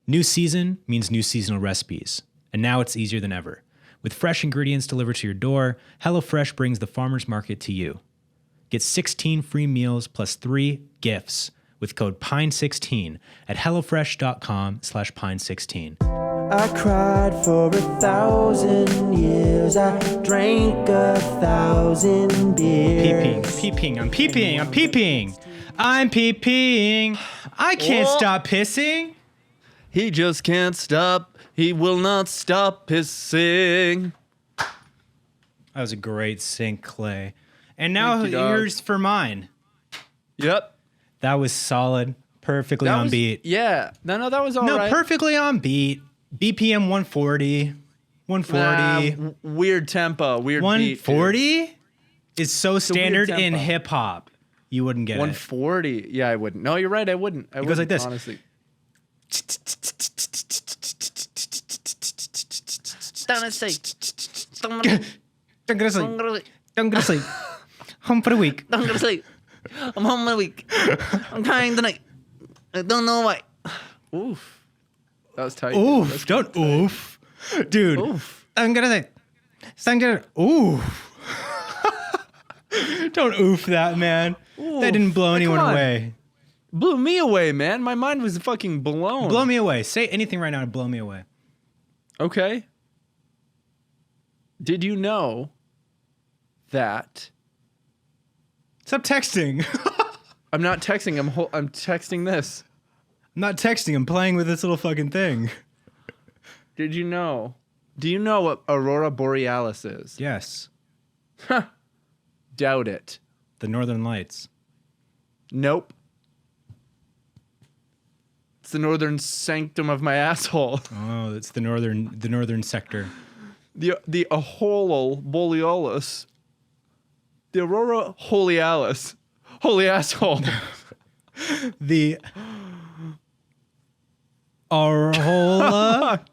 New season means new seasonal recipes, and now it's easier than ever. With fresh ingredients delivered to your door, HelloFresh brings the farmer's market to you. Get 16 free meals plus 3 gifts with code PINE16 at hellofresh.com/pine16. I cried for 1,000 years. I drank 1,000 beers. Peeping. I'm peeping. I can't stop pissing. He just can't stop. He will not stop pissing. That was a great sync, Clay. And now Thank you, dog. here's for mine. Yep. That was solid. Perfectly on beat. Yeah. No, that was all right. Perfectly on beat. BPM 140. 140. Weird tempo. Weird 140 beat, is so standard in tempo. hip hop. You wouldn't get 140. Yeah, I wouldn't. No, you're right. I wouldn't. It goes like this. Honestly. Don't go to sleep. Home for the week. Don't go to sleep. I'm home for the week. I'm crying tonight. I don't know why. Oof. That was tight. Oof. Don't oof. Dude. Oof. I'm gonna say. Oof. Don't oof that, man. Oof. That didn't blow anyone Come on. away. Blew me away, man. My mind was fucking blown. Blow me away. Say anything right now to blow me away. Okay. Did you know that Stop texting. I'm not texting? I'm texting this. I'm not texting. I'm playing with this little fucking thing. Did you know? Do you know what Aurora Borealis is? Yes. Doubt it. The Northern Lights. Nope. It's the northern sanctum of my asshole. Oh, it's the northern sector. The Aurora Borealis. The Aurora Borealis. Holy asshole. The Arhola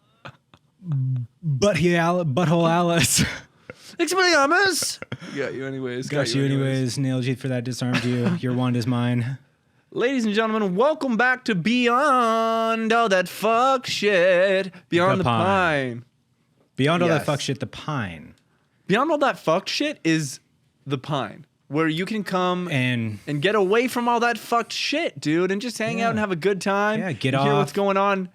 Butthole Alice. Expelliarmus. Got you anyways. Got you anyways. Nailed you for that. Disarmed you. Your wand is mine. Ladies and gentlemen, welcome back to Beyond All That Fuck Shit. Beyond the Pine. Beyond all that Yes. fuck shit, the Pine. Beyond All That Fuck Shit is the Pine, where you can come And get away from all that fucked shit, dude, and just hang out and have a good time. Yeah, get and hear off. what's going on.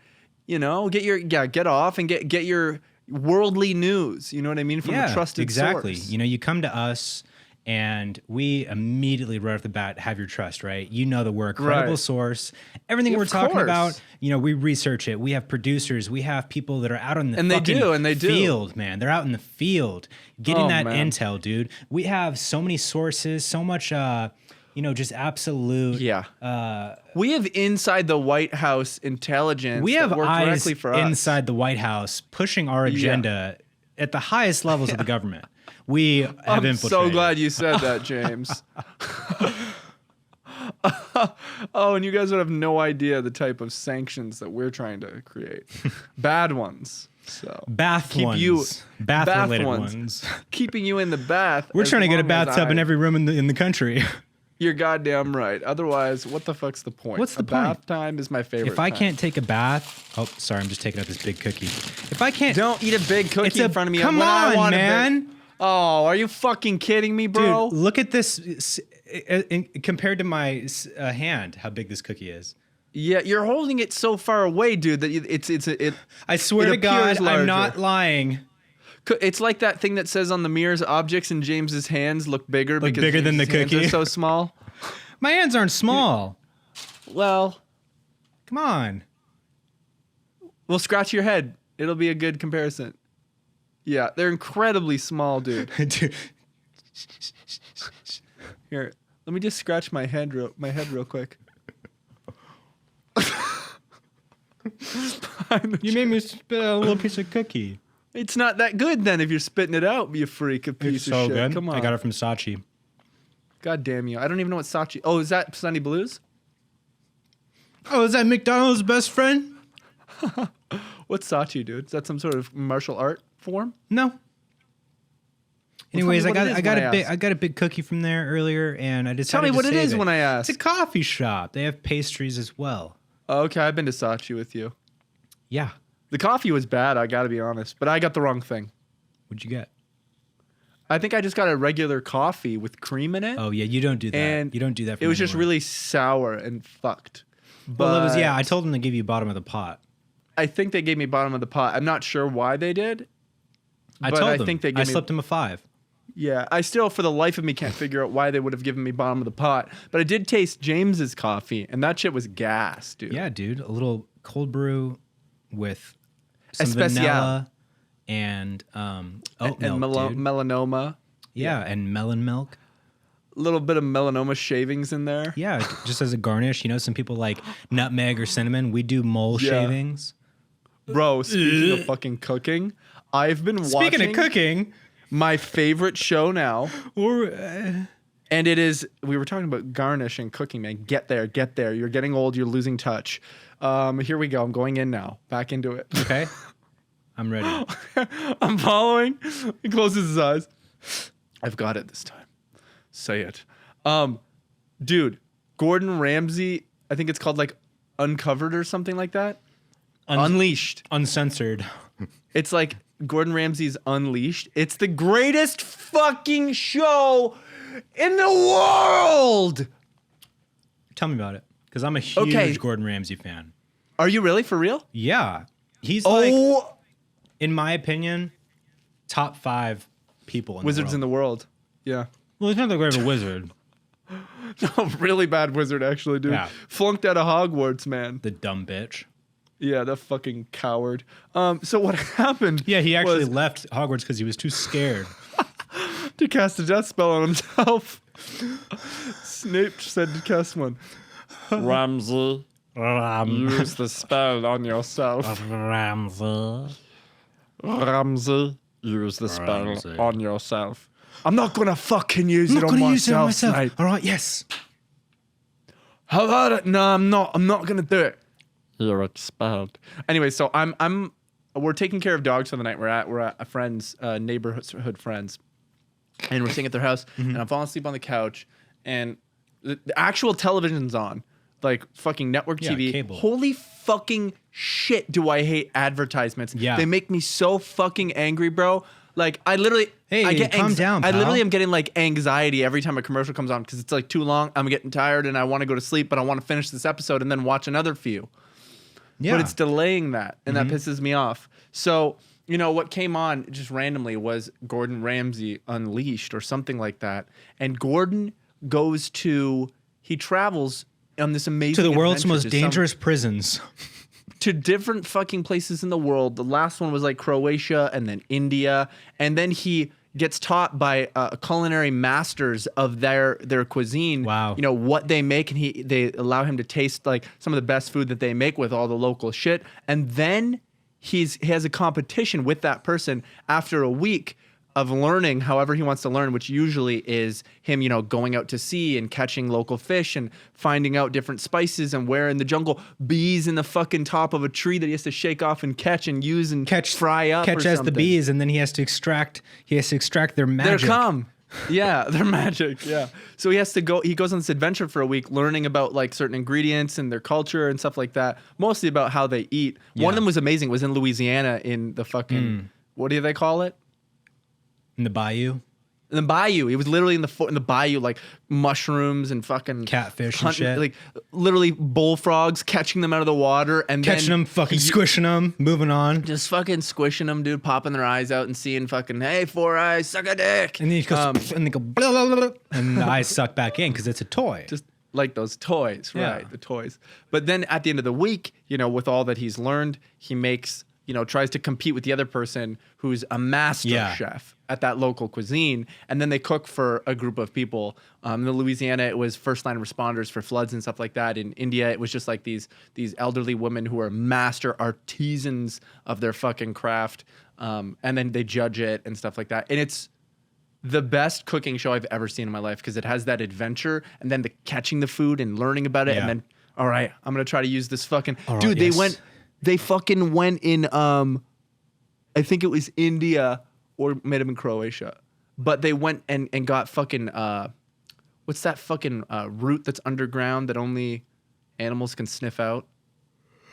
You know, get off and get your worldly news. You know what I mean? From a trusted exactly. source. You know, you come to us and we immediately right off the bat have your trust, right? You know that we're a credible Right. source. Everything Of we're talking course. about, you know, we research it. We have producers. We have people that are out in the And they fucking do. field, man. They're out in the field getting Oh, that man. intel, dude. We have so many sources, so much, you know, just absolute. Yeah. We have inside the White House intelligence. We have that work eyes directly for us. inside the White House pushing our agenda at the highest levels of the government. We have I'm infiltrated. so glad you said that, James. Oh, and you guys would have no idea the type of sanctions that we're trying to create. Bad ones. So Bath keep ones. you Bath-related ones. keeping you in the bath. We're as trying to get a long as bathtub in every room in the country. You're goddamn right. Otherwise, what the fuck's the point? What's the bath point? time is my favorite. If I time. can't take a bath, oh, sorry, I'm just taking out this big cookie. If I can't, Don't eat a big cookie in front of me. Come when I on, want a big- man. Oh, are you fucking kidding me, bro? Dude, look at this compared to my hand. How big this cookie is. Yeah, you're holding it so far away, dude. That it. I swear It to God, appears I'm not larger. lying. It's like that thing that says on the mirrors, objects in James's hands look bigger because bigger than the James's hands cookie. are so small. My hands aren't small. Well, Come on. we'll scratch your head. It'll be a good comparison. Yeah, they're incredibly small, dude. Dude, Here, let me just scratch my head real quick. you made me spit out a little piece of cookie. It's not that good then if you're spitting it out, you freak, a piece It's of so shit. good. Come on. I got it from Saatchi. God damn you. I don't even know what Saatchi. Oh, is that Sunny Blues? Oh, is that McDonald's best friend? What's Saatchi, dude? Is that some sort of martial art form? No. Anyways, tell me what it is I got when a I big ask. I got a big cookie from there earlier, and I decided Tell me to what it save is when I ask. It's a coffee shop. They have pastries as well. Oh, okay, I've been to Saatchi with you. Yeah. The coffee was bad, I gotta be honest, but I got the wrong thing. What'd you get? I think I just got a regular coffee with cream in it. Oh yeah, you don't do that. And You don't do that. it was just really sour and fucked. Well, it was. Yeah, I But told them to give you bottom of the pot. I think they gave me bottom of the pot. I'm not sure why they did. I But told I them. think they I gave me- slipped him a 5. Yeah, I still, for the life of me, can't figure out why they would have given me bottom of the pot. But I did taste James's coffee, and that shit was gas, dude. Yeah, dude. A little cold brew with some Especial. vanilla and oat and milk, dude. melanoma. Yeah, and melon milk. A little bit of melanoma shavings in there. Yeah, just as a garnish. You know, some people like nutmeg or cinnamon. We do mole Yeah. shavings. Bro, speaking of fucking cooking, I've been Speaking watching of cooking, my favorite show now. or And it is, we were talking about garnish and cooking, man. Get there. You're getting old. You're losing touch. Here we go. I'm going in now. Back into it. okay, I'm ready. I'm following. He closes his eyes. I've got it this time. Say it. Dude, Gordon Ramsay, I think it's called like Uncovered or something like that. Unleashed. Uncensored. It's like Gordon Ramsay's Unleashed. It's the greatest fucking show in the world. Tell me about it, because I'm a huge Okay. Gordon Ramsay fan. Are you really for real? Yeah, he's like, Oh, in my opinion, top 5 people in wizards in the the world. Yeah. Well, he's not that great of a wizard. No, really bad wizard, actually, dude. Yeah. Flunked out of Hogwarts, man. The dumb bitch. Yeah, that fucking coward. So what happened? Yeah, he actually was left Hogwarts because he was too scared. to cast a death spell on himself. Snape said to cast one. Ramsay, use the spell on yourself. Ramsay, use the spell Ramsay. on yourself. I'm not gonna fucking use it on myself, Snape. All right, yes. How about it? No, I'm not. I'm not gonna do it. You're expelled. Anyway, so we're taking care of dogs for the night. We're at a friend's neighborhood friends, and we're staying at their house. And I'm falling asleep on the couch, and the actual television's on, like fucking network Yeah, TV. cable. Holy fucking shit! Do I hate advertisements? Yeah. They make me so fucking angry, bro. Like I literally, Hey, I get calm down, I literally pal. am getting like anxiety every time a commercial comes on because it's like too long. I'm getting tired and I want to go to sleep, but I want to finish this episode and then watch another few. Yeah. But it's delaying that, and that pisses me off. So, you know, what came on just randomly was Gordon Ramsay Unleashed or something like that. And Gordon he travels on this amazing to the world's adventure most to dangerous prisons. to different fucking places in the world. The last one was like Croatia and then India. And then he gets taught by culinary masters of their cuisine. Wow. You know, what they make, and they allow him to taste like some of the best food that they make with all the local shit. And then he has a competition with that person after a week of learning however he wants to learn, which usually is him, you know, going out to sea and catching local fish and finding out different spices and where in the jungle, bees in the fucking top of a tree that he has to shake off and catch and use and fry up. Catch or as the something. bees, and then he has to extract their magic. They're calm. Yeah, they're magic. Yeah. So he goes on this adventure for a week learning about like certain ingredients and their culture and stuff like that. Mostly about how they eat. One Yeah. of them was amazing. It was in Louisiana in the fucking, what do they call it? In the bayou. In the bayou. He was literally in the bayou, like mushrooms and fucking Catfish and shit. Like literally bullfrogs, catching them out of the water and Catching them, fucking squishing them, moving on. just fucking squishing them, dude, popping their eyes out and seeing fucking, hey, 4 eyes, suck a dick. And then he goes, and they go, blah, blah, blah, blah, and the eyes suck back in because it's a toy. Just like those toys, Yeah. right? The toys. But then at the end of the week, you know, with all that he's learned, he makes, you know, tries to compete with the other person who's a master Yeah. chef at that local cuisine. And then they cook for a group of people. In Louisiana, it was first line responders for floods and stuff like that. In India, it was just like these elderly women who are master artisans of their fucking craft. And then they judge it and stuff like that. And it's the best cooking show I've ever seen in my life because it has that adventure and then the catching the food and learning about it. Yeah. And then, all right, I'm going to try to use this fucking, All right, dude, yes. they fucking went in, I think it was India or it might have been Croatia, but they went and got fucking, what's that fucking root that's underground that only animals can sniff out?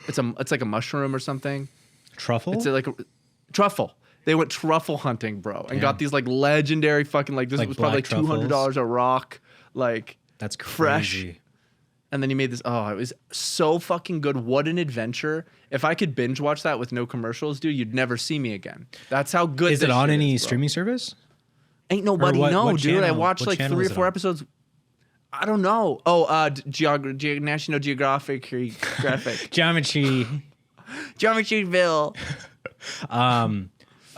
It's like a mushroom or something. Truffle? It's like a truffle. They went truffle hunting, bro, and got these like legendary fucking like this Like was probably black $200 a rock, like That's fresh. crazy. And then he made this. Oh, it was so fucking good. What an adventure! If I could binge watch that with no commercials, dude, you'd never see me again. That's how good. Is this it on shit any is, bro. streaming service? Ain't nobody what know, dude. I channel- watched what like channel 3 or is it 4 on? episodes. I don't know. Oh, National Geographic. Geometry. Geometryville.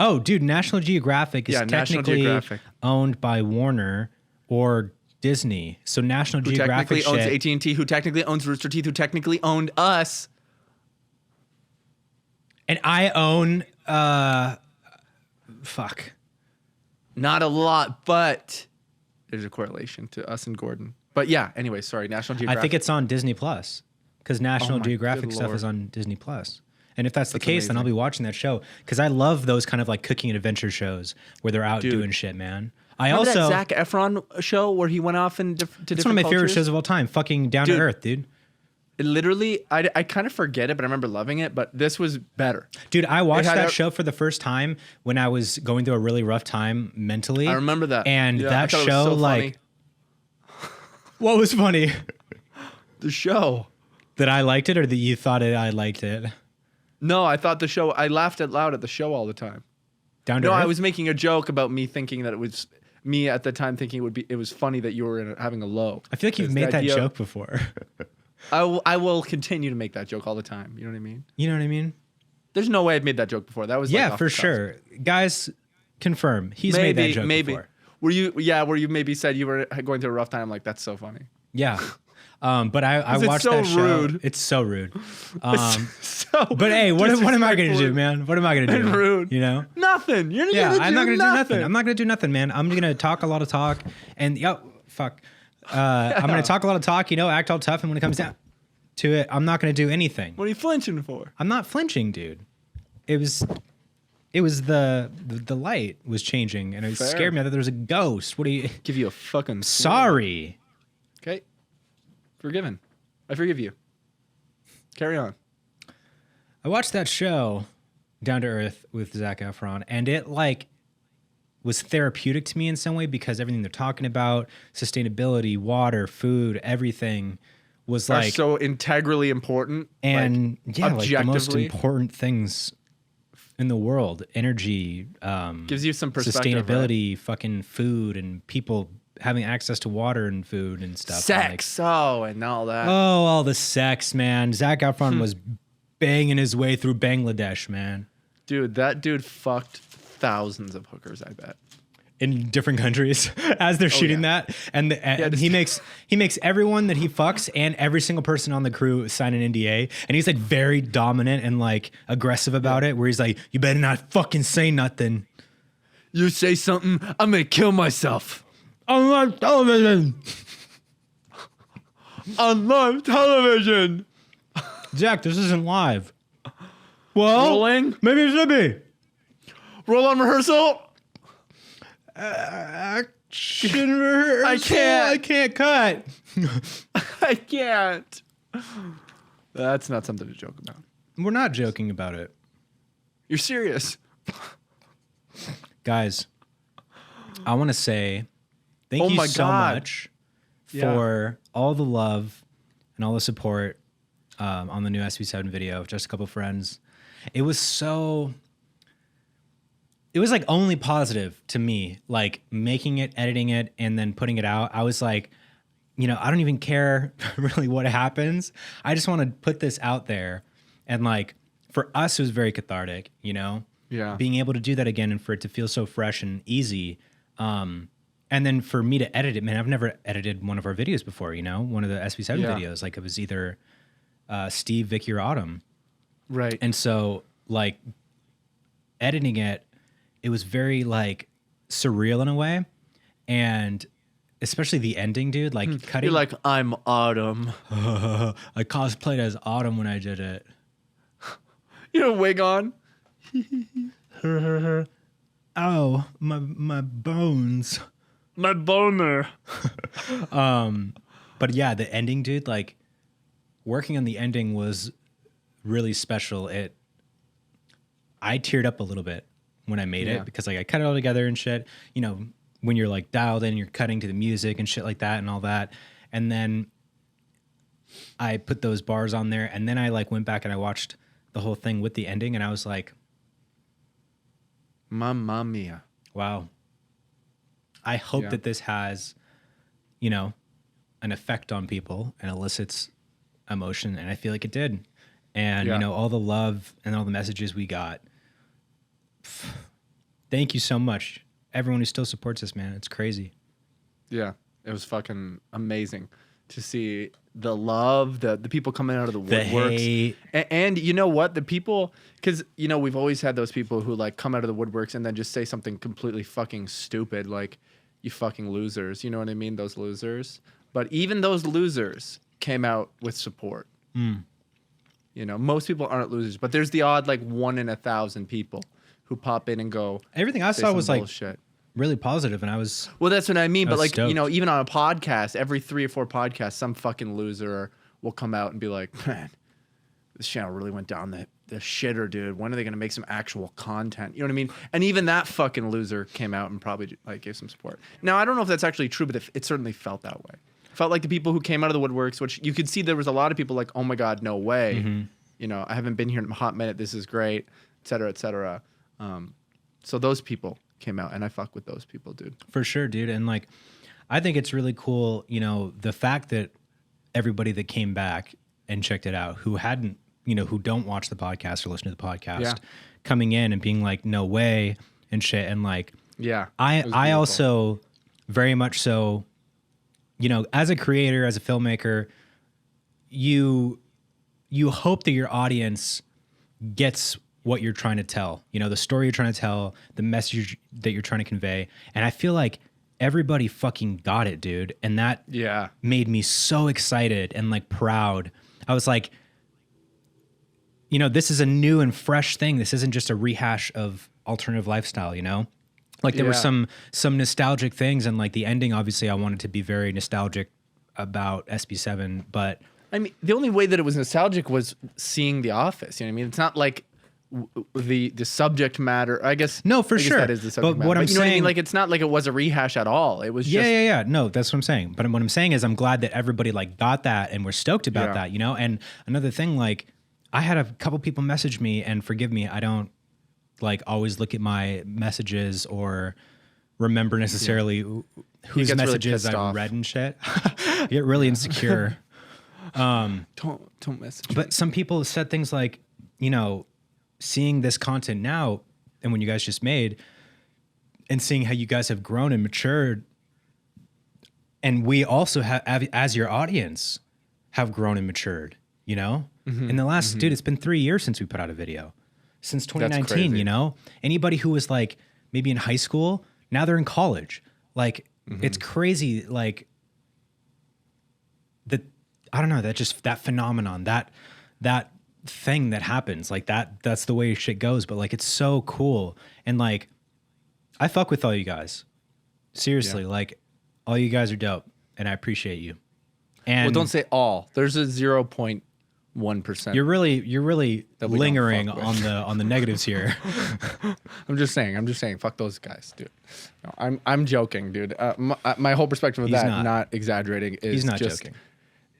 Oh, dude, National Geographic is Yeah, National technically Geographic. owned by Warner or Disney. So National Who Geographic technically owns shit. AT&T, who technically owns Rooster Teeth, who technically owned us. And I own fuck. Not a lot, but there's a correlation to us and Gordon. But yeah, anyway, sorry, National Geographic. I think it's on Disney Plus because National my Geographic good stuff Lord. is on Disney Plus. And if that's the That's case, then I'll amazing. be watching that show because I love those kind of like cooking and adventure shows where they're out Dude. doing shit, man. I Remember also that Zac Efron show where he went off to different it's one of my favorite cultures? shows of all time. Fucking Down to Dude. Earth, dude. It literally, I kind of forget it, but I remember loving it. But this was better. Dude, I watched had that a- show for the first time when I was going through a really rough time mentally. I remember that. And Yeah, I that thought it was show, so like, funny. what was funny? The show. That I liked it or that you thought I liked it? No, I thought the show. I laughed out loud at the show all the time. Down to No, Earth? I was making a joke about me thinking that it was me at the time thinking it was funny that you were having a low. I feel like you've It's made the that idea- joke before. I will continue to make that joke all the time. You know what I mean? You know what I mean? There's no way I've made that joke before. That was like Yeah, off for the cuff. sure. Guys, confirm. He's made that joke before. Were you? Yeah, where you maybe said you were going through a rough time. I'm like, that's so funny. Yeah. But I it's watched so that show. rude. It's so rude. So, But hey, what am I going to do, disrespectful man? What am I going to do? and rude. You know? Nothing. You're Yeah, gonna I'm not do going to do nothing. I'm not going to do nothing, man. I'm going to talk a lot of talk and fuck. I'm going to talk a lot of talk, act all tough. And when it comes down to it, I'm not going to do anything. What are you flinching for? I'm not flinching, dude. It was the light was changing and it Fair. scared me. I thought there was a ghost. What are you? Give you a fucking Sorry. Okay, forgiven. I forgive you. Carry on. I watched that show, Down to Earth, with Zac Efron, and it was therapeutic to me in some way because everything they're talking about, sustainability, water, food, everything was Are like so integrally important. and like, yeah, like the most objectively. important things in the world: energy, Gives you some perspective. sustainability, fucking food, and people having access to water and food and stuff. Sex. And all that. Oh, all the sex, man. Zac Efron was banging his way through Bangladesh, man. Dude, that dude fucked thousands of hookers, I bet. In different countries as they're shooting yeah. that, and he makes everyone that he fucks and every single person on the crew sign an NDA, and he's like very dominant and like aggressive about it, where he's like, "You better not fucking say nothing You say something, I'm gonna kill myself. on live television." On live television. Jack, this isn't live. Well, Rolling. maybe it should be. Roll on rehearsal. Action rehearsal. I can't. I can't cut. I can't. That's not something to joke about. We're not joking about it, You're serious. guys. I want to say thank Oh you my so God. much Yeah. for all the love and all the support on the new SP7 video. Just a couple friends. It was like only positive to me, like making it, editing it, and then putting it out. I was like, I don't even care really what happens. I just want to put this out there. And like for us, it was very cathartic, Yeah. being able to do that again and for it to feel so fresh and easy. And then for me to edit it, man, I've never edited one of our videos before, one of the SP7 Yeah. videos. Like it was either Steve, Vicky, or Autumn. Right. And so like editing it, it was very like surreal in a way. And especially the ending, dude, like cutting. You're like, I'm Autumn. I cosplayed as Autumn when I did it. You have a wig on. Oh, my bones. My boner. But yeah, the ending, dude, like working on the ending was really special. I teared up a little bit when I made it because like I cut it all together and shit. You know, when you're like dialed in, you're cutting to the music and shit like that and all that. And then I put those bars on there, and then I like went back and I watched the whole thing with the ending, and I was like, Mamma mia. wow. I hope that this has, you know, an effect on people and elicits emotion, and I feel like it did. And you know, all the love and all the messages we got. Thank you so much, everyone who still supports us, man. It's crazy. Yeah, it was fucking amazing to see the love, the people coming out of the woodworks. And you know what? The people, because, you know, we've always had those people who like come out of the woodworks and then just say something completely fucking stupid, like, you fucking losers. You know what I mean? Those losers. But even those losers came out with support. You know, most people aren't losers, but there's the odd like 1 in 1,000 people who pop in and go. Everything I saw was bullshit. Like really positive, and I was. Well, that's what I mean. But like, stoked. you know, even on a podcast, every 3 or 4 podcasts, some fucking loser will come out and be like, man, this channel really went down the shitter, dude. When are they going to make some actual content? You know what I mean? And even that fucking loser came out and probably like gave some support. Now, I don't know if that's actually true, but it certainly felt that way. Felt like the people who came out of the woodworks, which you could see there was a lot of people like, oh my God, no way. You know, I haven't been here in a hot minute. This is great, et cetera, et cetera. So those people came out, and I fuck with those people, dude. For sure, dude. And like, I think it's really cool, you know, the fact that everybody that came back and checked it out, who hadn't, you know, who don't watch the podcast or listen to the podcast, coming in and being like, no way and shit. And like, I also very much so, you know, as a creator, as a filmmaker, you hope that your audience gets what you're trying to tell, you know, the story you're trying to tell, the message that you're trying to convey. And I feel like everybody fucking got it, dude. And that made me so excited and like proud. I was like, you know, this is a new and fresh thing. This isn't just a rehash of alternative lifestyle, you know? Like there were some nostalgic things, and like the ending, obviously I wanted to be very nostalgic about SP7, but I mean, the only way that it was nostalgic was seeing The Office. You know what I mean? It's not like the subject matter. I guess no, for I guess sure. that is the subject but matter. what I'm you know saying, what I mean? Like it's not like it was a rehash at all. It was just yeah. No, that's what I'm saying. But what I'm saying is I'm glad that everybody like got that and were stoked about that, you know? And another thing, like I had a couple people message me, and forgive me, I don't like always look at my messages or remember necessarily whose messages really I've read and shit. I get really insecure. Don't message. But some people said things like, you know, seeing this content now and when you guys just made, and seeing how you guys have grown and matured, and we also have, as your audience, have grown and matured, you know? In the last, dude, it's been 3 years since we put out a video. Since 2019, you know? Anybody who was like maybe in high school, now they're in college. Like, it's crazy, like, that, I don't know, that phenomenon, that thing that happens, like that's the way shit goes, but like, it's so cool. And like, I fuck with all you guys. Seriously, like, all you guys are dope, and I appreciate you. And well, don't say all. There's a 0.1%. You're really lingering on the negatives here. I'm just saying. Fuck those guys, dude. No, I'm joking, dude. My whole perspective of not exaggerating, is he's not just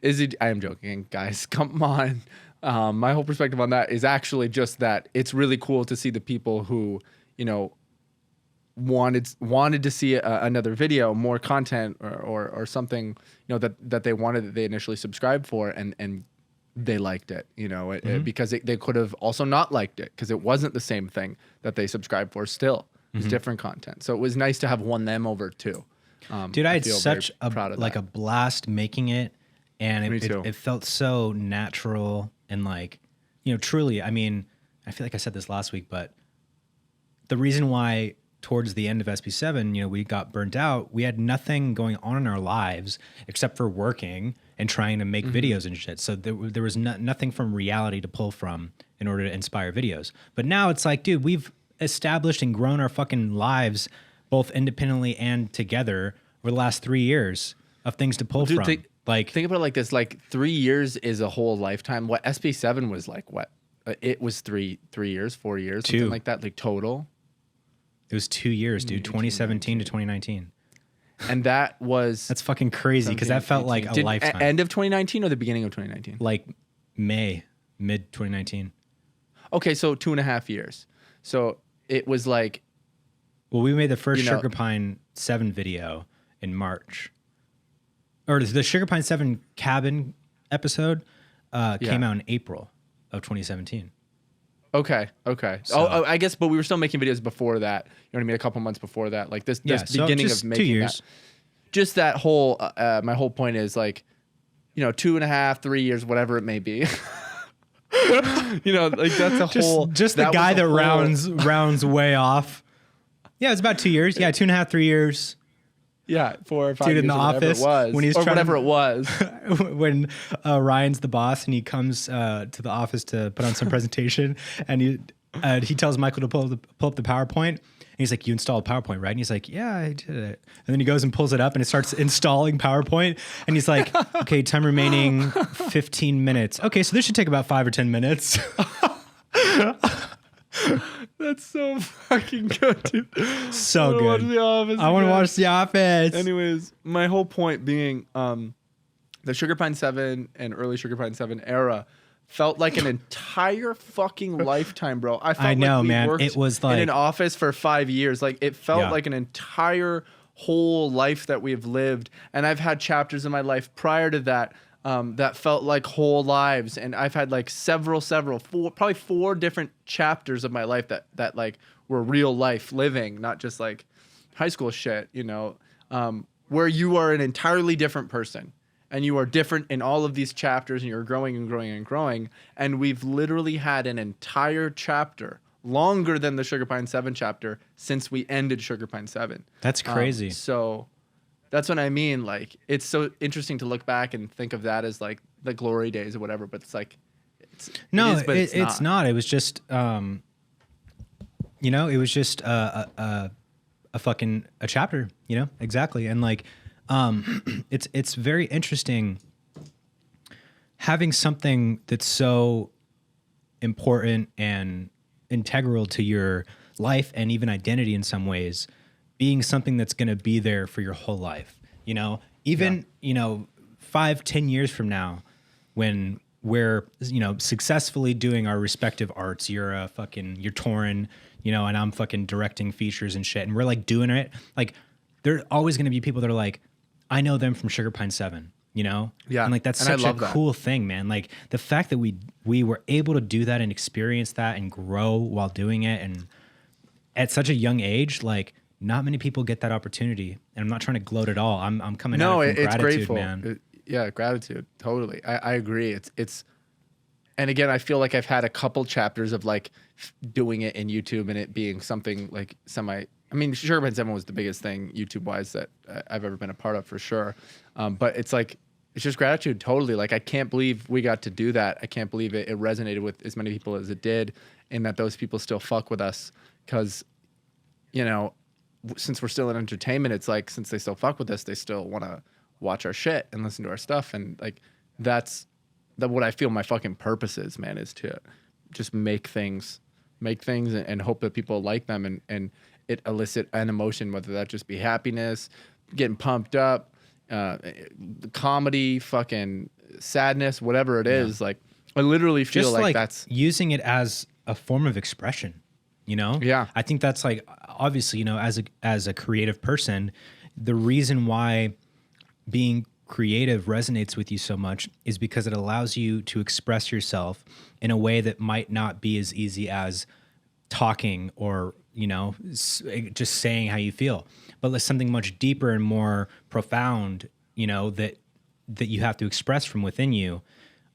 joking. I am joking, guys. Come on. My whole perspective on that is actually just that it's really cool to see the people who, you know, wanted to see another video, more content, or something, you know, that they wanted, that they initially subscribed for, and they liked it, you know, because they could have also not liked it because it wasn't the same thing that they subscribed for. Still, it was different content, so it was nice to have won them over too. Dude, I had such a blast making it, and it felt so natural and like, you know, truly. I mean, I feel like I said this last week, but the reason why towards the end of SP7, you know, we got burnt out, we had nothing going on in our lives except for working and trying to make videos and shit. So there was nothing from reality to pull from in order to inspire videos. But now it's like, dude, we've established and grown our fucking lives both independently and together over the last 3 years of things to pull from. Like, think about it like this: like 3 years is a whole lifetime. What SP7 was like? What it was 3 years, 4 years, something Two. like that, like total. it was 2 years, dude. 2017 to 2019. And that was That's fucking crazy because that felt like a lifetime. End of 2019 or the beginning of 2019? Like mid 2019. Okay, so 2.5 years. So it was like, Well, we made the first You know- Sugar Pine 7 video in March. Or the Sugar Pine 7 cabin episode came out in April of 2017. okay. So- Oh, I guess, but we were still making videos before that. You know what I mean? A couple months before that, like this so beginning just of 2 making years. that. Just that whole. My whole point is like, 2.5, 3 years, whatever it may be. Like that's a whole. Just the that guy was a that whole- rounds way off. Yeah, it's about 2 years. Yeah, 2.5, 3 years. Yeah, 4 or 5 Dude, years in the or whatever office, it was, when he's or trying to- whatever it was. When Ryan's the boss and he comes to the office to put on some presentation, and he tells Michael to pull up the PowerPoint. And he's like, "You installed PowerPoint, right?" And he's like, "Yeah, I did it." And then he goes and pulls it up and it starts installing PowerPoint. And he's like, "Okay, time remaining 15 minutes. Okay, so this should take about 5 or 10 minutes." That's so fucking good, dude. So I wanna watch good. The Office I want to again. watch The Office. Anyways, my whole point being, the Sugar Pine 7 and early Sugar Pine 7 era felt like an entire fucking lifetime, bro. I felt I know, like we man. worked It was in like- an office for 5 years. Like it felt Yeah. like an entire whole life that we've lived. And I've had chapters in my life prior to that that felt like whole lives. And I've had like probably four different chapters of my life that like were real life living, not just like high school shit, where you are an entirely different person. And you are different in all of these chapters, and you're growing and growing and growing. And we've literally had an entire chapter, longer than the Sugar Pine 7 chapter, since we ended Sugar Pine 7. That's crazy. So that's what I mean. Like, it's so interesting to look back and think of that as like the glory days or whatever. But it's like, No, it is, but it's not. It was just, it was just a fucking a chapter. Exactly. And like, it's very interesting having something that's so important and integral to your life and even identity in some ways, being something that's going to be there for your whole life. Even 5-10 years from now, when we're successfully doing our respective arts, you're touring, and I'm fucking directing features and shit, and we're like doing it. Like, there are always going to be people that are like, I know them from Sugar Pine 7, Yeah. And like, that's And I such a love that. cool thing, man. Like, the fact that we were able to do that and experience that and grow while doing it, and at such a young age, like, not many people get that opportunity. And I'm not trying to gloat at all. I'm coming at it from it's gratitude, grateful. man. Gratitude. Totally. I agree. It's, and again, I feel like I've had a couple chapters of like doing it in YouTube and it being something like Sugar Pine 7 was the biggest thing YouTube wise that I've ever been a part of for sure. But it's like, it's just gratitude. Totally. Like, I can't believe we got to do that. I can't believe it resonated with as many people as it did, and that those people still fuck with us. Cause since we're still in entertainment, it's like, since they still fuck with us, they still want to watch our shit and listen to our stuff. And like, that's what I feel my fucking purpose is, man, is to just make things and hope that people like them and it elicit an emotion, whether that just be happiness, getting pumped up, comedy, fucking sadness, whatever it is. Like, I literally feel Just like that's using it as a form of expression, Yeah. I think that's like, obviously, as a creative person, the reason why being creative resonates with you so much is because it allows you to express yourself in a way that might not be as easy as talking or just saying how you feel, but there's something much deeper and more profound that you have to express from within you.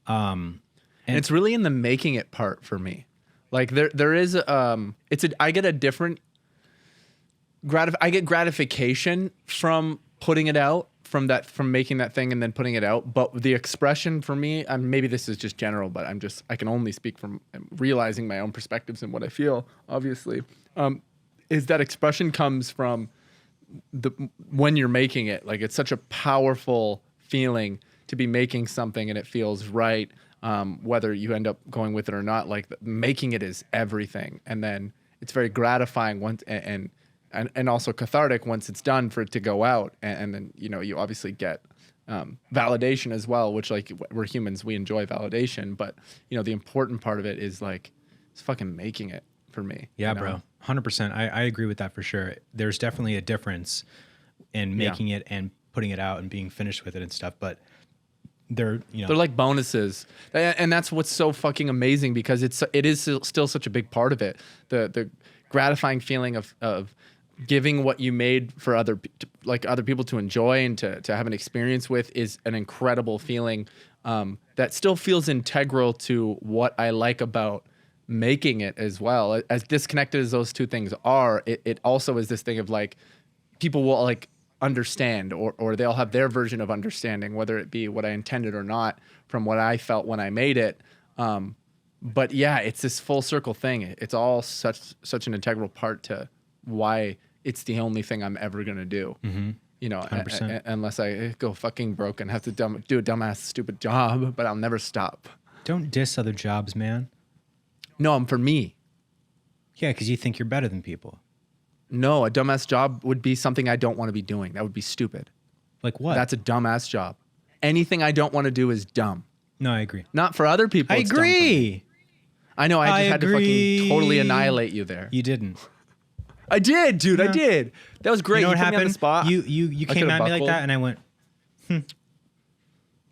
and it's really in the making it part for me. Like, there is I get a different I get gratification from putting it out, from making that thing and then putting it out. But the expression for me, maybe this is just general, but I can only speak from realizing my own perspectives and what I feel, obviously, is that expression comes from when you're making it. Like, it's such a powerful feeling to be making something and it feels right, whether you end up going with it or not. Like making it is everything, and then it's very gratifying once and also cathartic once it's done for it to go out, and then you obviously get validation as well, which like we're humans, we enjoy validation, but the important part of it is like it's fucking making it for me. Yeah, bro, 100%. I agree with that for sure. There's definitely a difference in making it and putting it out and being finished with it and stuff, but they're like bonuses, and that's what's so fucking amazing, because it is still such a big part of it. The gratifying feeling of giving what you made for other people to enjoy and to have an experience with is an incredible feeling, that still feels integral to what I like about making it as well. As disconnected as those two things are, it also is this thing of like people will like understand, or they'll have their version of understanding, whether it be what I intended or not from what I felt when I made it. But yeah, it's this full circle thing. It's all such an integral part to why it's the only thing I'm ever gonna do. Mm-hmm. Unless I go fucking broke and have to do a dumbass stupid job, but I'll never stop. Don't diss other jobs, man. No, I'm for me. Yeah, because you think you're better than people. No, a dumbass job would be something I don't want to be doing. That would be stupid. Like what? That's a dumbass job. Anything I don't want to do is dumb. No, I agree. Not for other people. I it's dumb for me. agree. I know. I just had to fucking totally annihilate you there. You didn't. I did, dude. No. I did. That was great. You know what put me on the happened? spot. You came at me like that, and I went.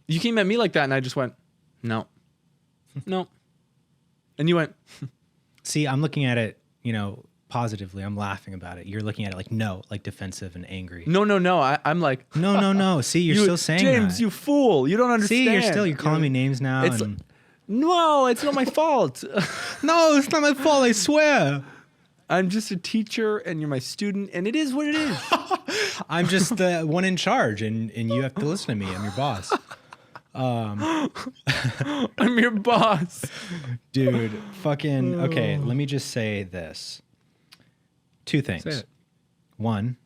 You came at me like that, and I just went, no, no. And you went. See, I'm looking at it, positively. I'm laughing about it. You're looking at it like no, like defensive and angry. No. I'm like. No. See, you're still saying James, that. you fool. You don't understand. See, you're calling me names now. No, it's not my fault. No, it's not my fault. I swear. I'm just a teacher, and you're my student, and it is what it is. I'm just the one in charge, and you have to listen to me. I'm your boss. I'm your boss. Dude, fucking, okay, let me just say this. Two things. Say it. One,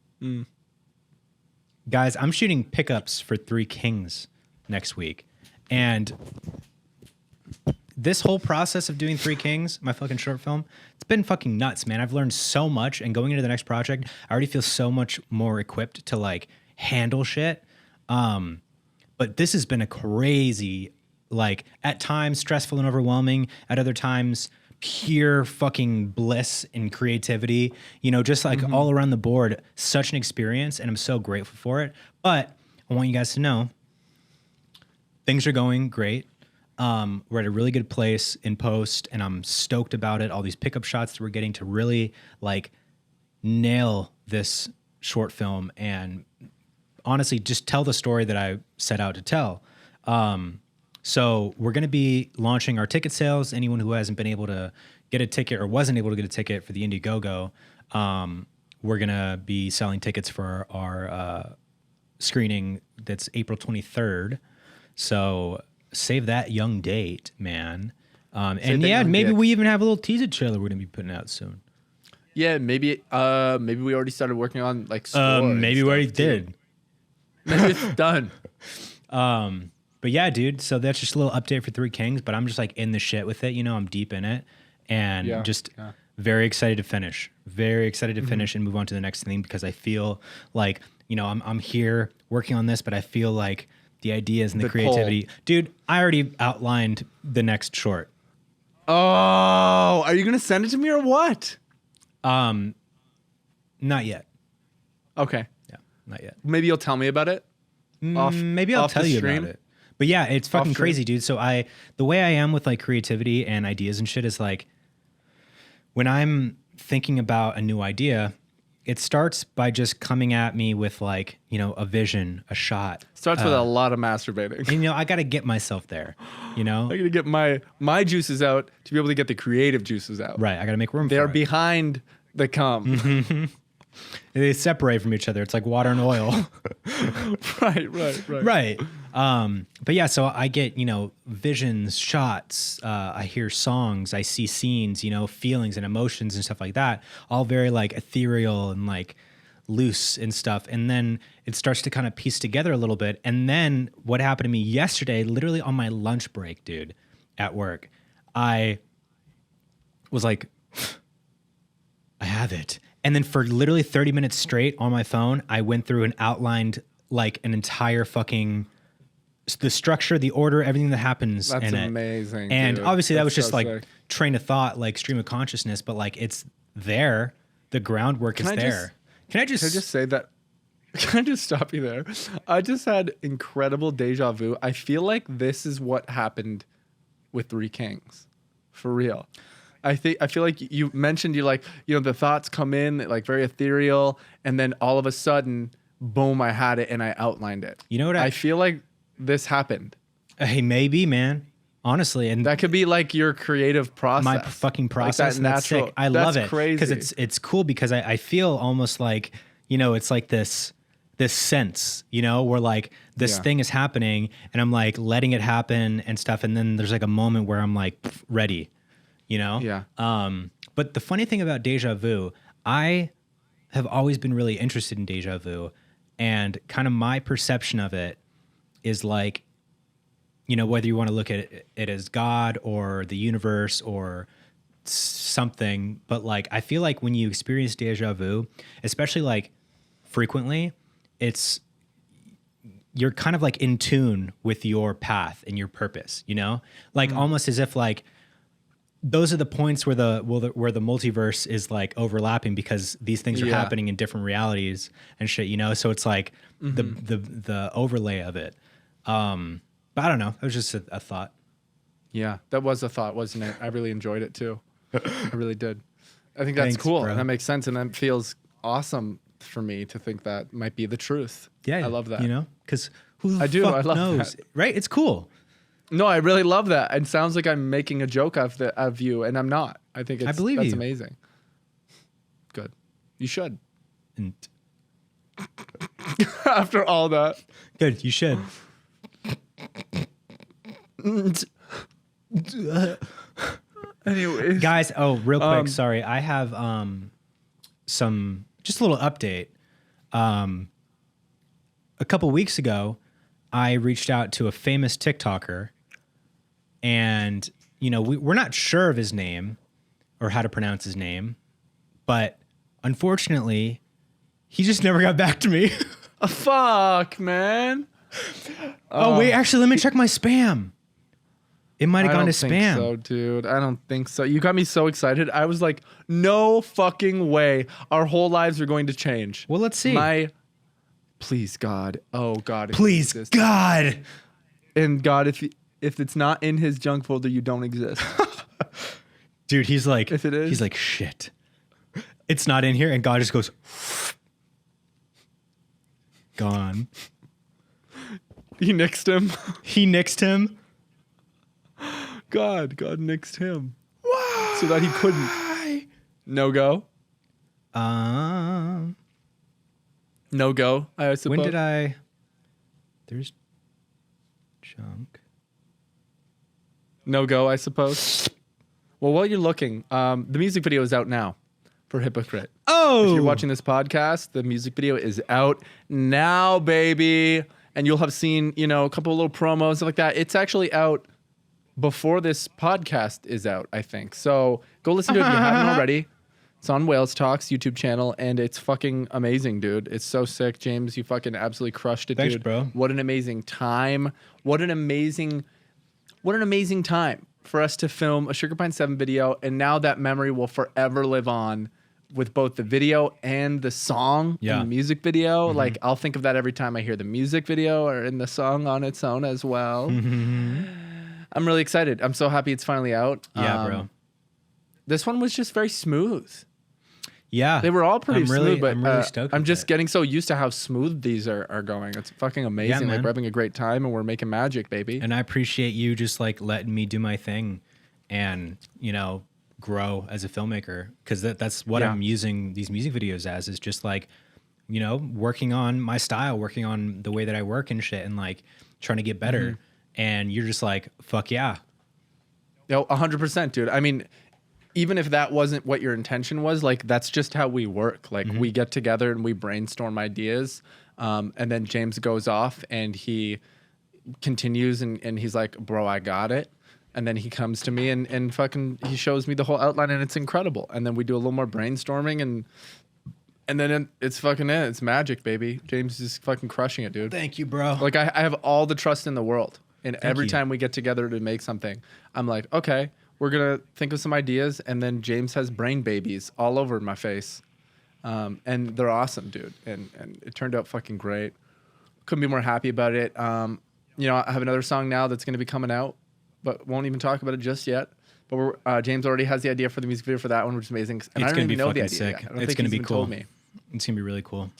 guys, I'm shooting pickups for Three Kings next week, and this whole process of doing Three Kings, my fucking short film, it's been fucking nuts, man. I've learned so much, and going into the next project, I already feel so much more equipped to like handle shit. But this has been a crazy, like at times stressful and overwhelming, at other times pure fucking bliss and creativity, just like all around the board, such an experience, and I'm so grateful for it. But I want you guys to know things are going great. We're at a really good place in post, and I'm stoked about it. All these pickup shots that we're getting to really like nail this short film and honestly just tell the story that I set out to tell. So we're going to be launching our ticket sales. Anyone who hasn't been able to get a ticket or wasn't able to get a ticket for the Indiegogo, we're going to be selling tickets for our screening that's April 23rd. So save that young date, man. And yeah, maybe we even have a little teaser trailer we're going to be putting out soon. Yeah, maybe we already started working on like score. Maybe we already did. Maybe it's done. But yeah, dude, so that's just a little update for Three Kings, but I'm just like in the shit with it, I'm deep in it, and very excited to finish. Very excited to finish and move on to the next thing, because I feel like, I'm here working on this, but I feel like the ideas and the creativity. Dude, I already outlined the next short. Oh, are you going to send it to me or what? Not yet. Okay. Yeah, not yet. Maybe you'll tell me about it. Maybe I'll tell you about it. But yeah, it's fucking crazy, dude. So the way I am with like creativity and ideas and shit is like, when I'm thinking about a new idea, it starts by just coming at me with like, a vision, a shot. Starts with a lot of masturbating. And, I got to get myself there, I got to get my juices out to be able to get the creative juices out. Right. I got to make room for it. They're behind the cum. They separate from each other. It's like water and oil. Right. But yeah, so I get, visions, shots, I hear songs, I see scenes, feelings and emotions and stuff like that, all very like ethereal and like loose and stuff. And then it starts to kind of piece together a little bit. And then what happened to me yesterday, literally on my lunch break, dude, at work, I was like, I have it. And then for literally 30 minutes straight on my phone, I went through and outlined like an entire fucking the structure, the order, everything that happens That's in it. amazing. And dude. obviously that was That's just so like sick. train of thought, like stream of consciousness, but like it's there. The groundwork is there. Can I Can I just say that? Can I just stop you there? I just had incredible deja vu. I feel like this is what happened with Three Kings, for real. I feel like you mentioned the thoughts come in like very ethereal, and then all of a sudden, boom, I had it and I outlined it. You know what I feel like this happened. Hey, maybe, man. Honestly, and That could be like your creative process. my fucking process. Like that and that's natural. sick. I love that's it crazy. because it's cool because I feel almost like, it's like this sense, where like this Yeah. thing is happening and I'm like letting it happen and stuff. And then there's like a moment where I'm like ready, Yeah. But the funny thing about deja vu, I have always been really interested in deja vu, and kind of my perception of it is like, whether you want to look at it as God or the universe or something, but like, I feel like when you experience deja vu, especially like frequently, you're kind of like in tune with your path and your purpose, like almost as if like those are the points where the multiverse is like overlapping because these things are happening in different realities and shit, so it's like the overlay of it. But I don't know. It was just a thought. Yeah, that was a thought, wasn't it? I really enjoyed it too. I really did. I think that's Thanks, cool. bro. And that makes sense. And that feels awesome for me to think that might be the truth. Yeah, I love that. because who the I do, fuck I love knows, that. right? It's cool. No, I really love that. It sounds like I'm making a joke of you, and I'm not. I think I believe that's you. amazing. Good. You should. And After all that. good, you should. Anyways. Guys, real quick, sorry. I have some just a little update. A couple weeks ago, I reached out to a famous TikToker, and we're not sure of his name or how to pronounce his name, but unfortunately, he just never got back to me. Fuck, man. Oh wait, actually, let me check my spam. It might have I gone don't to think spam. so, dude. I don't think so. You got me so excited. I was like, no fucking way. Our whole lives are going to change. Well, let's see. Please, God. Oh, God. if Please, you exist. God. And God, if it's not in his junk folder, you don't exist. Dude, he's like, If it is- he's like, shit. It's not in here. And God just goes, gone. He nixed him. He nixed him. God nixed him. Why? So that he couldn't. No go. Um, No go, I suppose. when did I? There's junk. No go, I suppose. Well, while you're looking, the music video is out now for Hypocrite. Oh, If you're watching this podcast, the music video is out now, baby. And you'll have seen, a couple of little promos, stuff like that. It's actually out before this podcast is out, I think. So go listen to it if you haven't already. It's on Whales Talks YouTube channel, and it's fucking amazing, dude. It's so sick. James, you fucking absolutely crushed it, Thanks, dude. bro. What an amazing time. What an amazing time for us to film a Sugar Pine 7 video, and now that memory will forever live on with both the video and the song Yeah. and the music video. Like, I'll think of that every time I hear the music video or in the song on its own as well. I'm really excited. I'm so happy it's finally out. Yeah, bro. This one was just very smooth. Yeah, They were all pretty I'm really, smooth, but I'm really stoked. I'm with just it. getting so used to how smooth these are going. It's fucking amazing. Like, man. we're having a great time and we're making magic, baby. And I appreciate you just like letting me do my thing, and grow as a filmmaker, because that's what Yeah. I'm using these music videos as, is just like, working on my style, working on the way that I work and shit, and like trying to get better. And you're just like, fuck yeah. Yo, 100%, dude. I mean, even if that wasn't what your intention was, like that's just how we work. Like we get together and we brainstorm ideas. And then James goes off and he continues and he's like, bro, I got it. And then he comes to me and fucking, he shows me the whole outline and it's incredible. And then we do a little more brainstorming and then it's fucking it. It's magic, baby. James is fucking crushing it, dude. Thank you, bro. Like I have all the trust in the world. And every you. time we get together to make something, I'm like, okay, we're going to think of some ideas. And then James has brain babies all over my face. And they're awesome, dude. And it turned out fucking great. Couldn't be more happy about it. I have another song now that's going to be coming out, but won't even talk about it just yet. But James already has the idea for the music video for that one, which is amazing. And I don't even know the idea sick. yet. I don't It's think going to he's be even cool. told me. It's going to be really cool.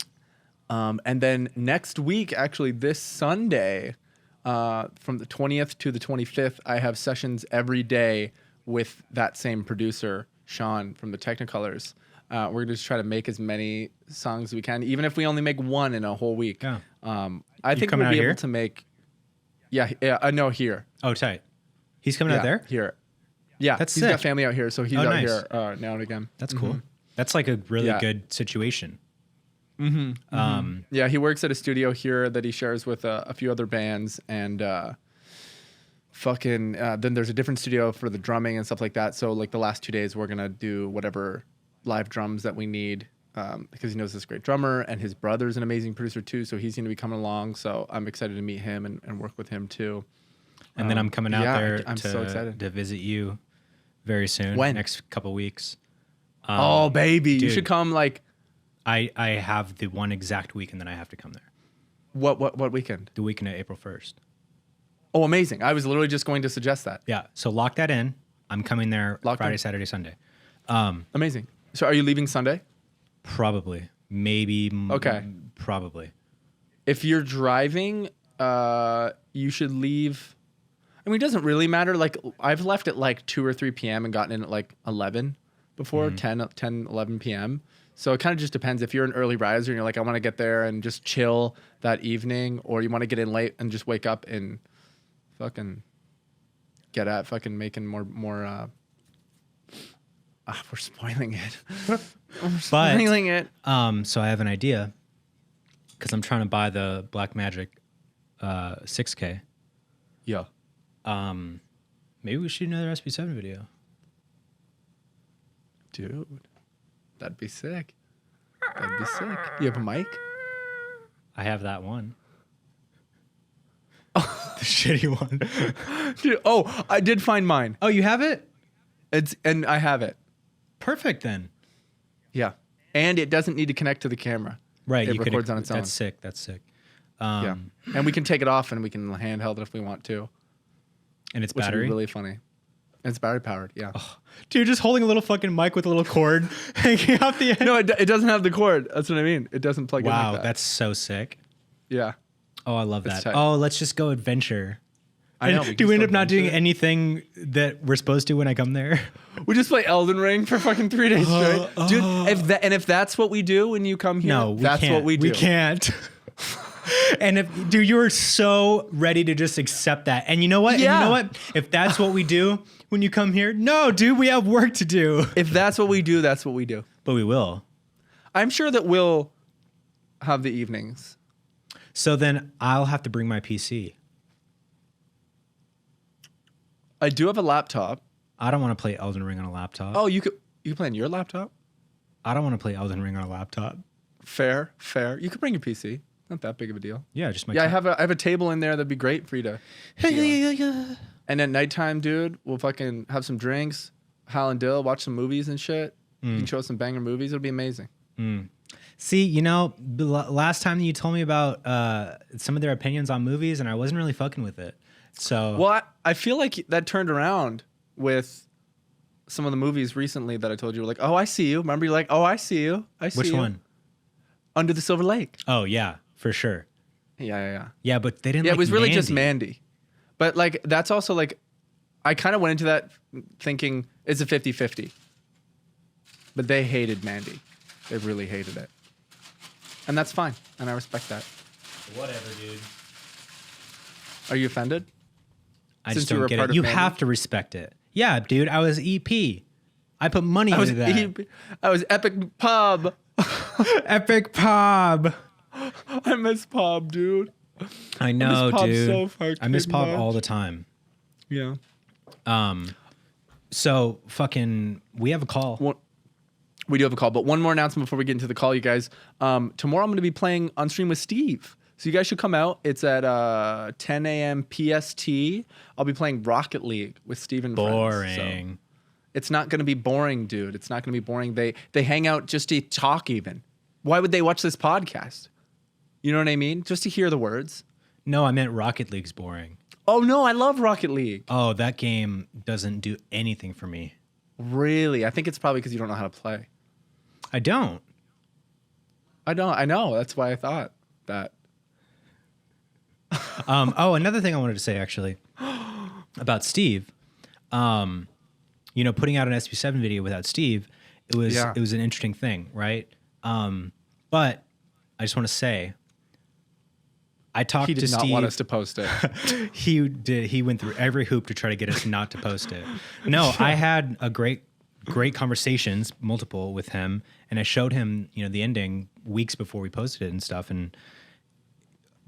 And then next week, actually this Sunday, from the 20th to the 25th, I have sessions every day with that same producer, Sean from the Technicolors. We're going to just try to make as many songs as we can, even if we only make one in a whole week. Yeah. I think coming we'll out be here? able to make. Yeah, I know here. Oh, tight. He's coming Yeah, out there? Here. Yeah, That's he's sick. got family out here, so he's out nice. here now and again. That's cool. That's like a really Yeah. good situation. Yeah, he works at a studio here that he shares with a few other bands, and then there's a different studio for the drumming and stuff like that. So like the last 2 days, we're gonna do whatever live drums that we need because he knows this great drummer, and his brother's an amazing producer too. So he's gonna be coming along. So I'm excited to meet him and work with him too. And then I'm coming out there I'm so excited. to visit you very soon. When? Next couple weeks. Oh baby, you dude. should come. Like I have the one exact weekend that I have to come there. what weekend? The weekend of April 1st. Oh, amazing! I was literally just going to suggest that. Yeah. So lock that in. I'm coming there Locked Friday, in. Saturday, Sunday. Amazing. So are you leaving Sunday? Probably. Maybe. Okay. Probably. If you're driving, you should leave. I mean, it doesn't really matter. Like, I've left at like 2 or 3 p.m. and gotten in at like 11 before, 10, 11 p.m. So it kind of just depends. If you're an early riser and you're like, I want to get there and just chill that evening, or you want to get in late and just wake up and fucking get at fucking making more. We're spoiling it. We're spoiling it. So I have an idea because I'm trying to buy the Black Magic 6K. Yeah. Maybe we shoot another SP7 video. Dude, that'd be sick. That'd be sick. You have a mic? I have that one. The shitty one. Dude, oh, I did find mine. Oh, you have it? And I have it. Perfect then. Yeah. And it doesn't need to connect to the camera. Right. It you records on its own. That's sick. That's sick. Yeah. And we can take it off and we can handheld it if we want to. And it's Which would battery. be really funny. And it's battery powered. Yeah. Dude, just holding a little fucking mic with a little cord hanging off the end. No, it doesn't have the cord. That's what I mean. It doesn't plug in Wow, like that. that's so sick. Yeah. Oh, I love It's that. tight. Oh, let's just go adventure. I know. Do we end up not doing anything that we're supposed to when I come there? We just play Elden Ring for fucking 3 days straight. Dude, if that's what we do when you come here, No, we that's can't. what we do. We can't. And dude, you were so ready to just accept that. And you know what? Yeah. And you know what? If that's what we do when you come here, no, dude, we have work to do. If that's what we do, that's what we do. But we will. I'm sure that we'll have the evenings. So then I'll have to bring my PC. I do have a laptop. I don't want to play Elden Ring on a laptop. Oh, you could play on your laptop? I don't want to play Elden Ring on a laptop. Fair. You could bring your PC. Not that big of a deal. Yeah, just my Yeah, I have a table in there that'd be great for you to. And at nighttime, dude, we'll fucking have some drinks, Hal and Dill, watch some movies and shit. You can show us some banger movies. It'll be amazing. See, you know, last time you told me about some of their opinions on movies, and I wasn't really fucking with it. So, Well, I feel like that turned around with some of the movies recently that I told you were like, oh, I see you. Remember, you're like, oh, I see you. I see which you. one? Under the Silver Lake. Oh, yeah, for sure. Yeah. Yeah, but they didn't. Yeah, like it was really just Mandy. Mandy. But like, that's also like, I kind of went into that thinking it's a 50-50. But they hated Mandy. They really hated it. And that's fine. And I respect that. Whatever, dude. Are you offended? I Since just you were don't a get part it. of You Mandy? have to respect it. Yeah, dude, I was EP. I put money into that. I was epic pub. Epic Pub. I miss pub, dude. I know, Pub dude. so fucking I miss Pub much. all the time. Yeah. So fucking, we have a call. We do have a call, but one more announcement before we get into the call, you guys. Tomorrow I'm going to be playing on stream with Steve. So you guys should come out. It's at 10 a.m. PST. I'll be playing Rocket League with Steve and Boring. friends. So it's not going to be boring, dude. It's not going to be boring. They hang out just to talk even. Why would they watch this podcast? You know what I mean? Just to hear the words. No, I meant Rocket League's boring. Oh, no, I love Rocket League. Oh, that game doesn't do anything for me. Really? I think it's probably because you don't know how to play. I don't. I know. That's why I thought that. Another thing I wanted to say actually about Steve, putting out an SP7 video without Steve, it was an interesting thing, right? But I just want to say, I talked to Steve. He did not want us to post it. He did. He went through every hoop to try to get us not to post it. No, I had a great conversations, multiple, with him, and I showed him, the ending weeks before we posted it and stuff, and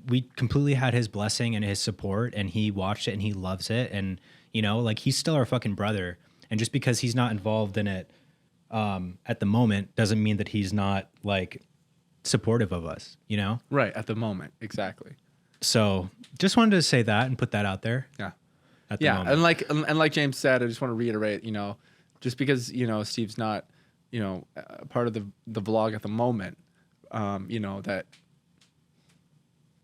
we completely had his blessing and his support, and he watched it and he loves it, and he's still our fucking brother, and just because he's not involved in it at the moment doesn't mean that he's not supportive of us, Right, at the moment, exactly. So just wanted to say that and put that out there. Yeah. At the moment. and like James said, I just want to reiterate, just because, Steve's not, part of the vlog at the moment, that.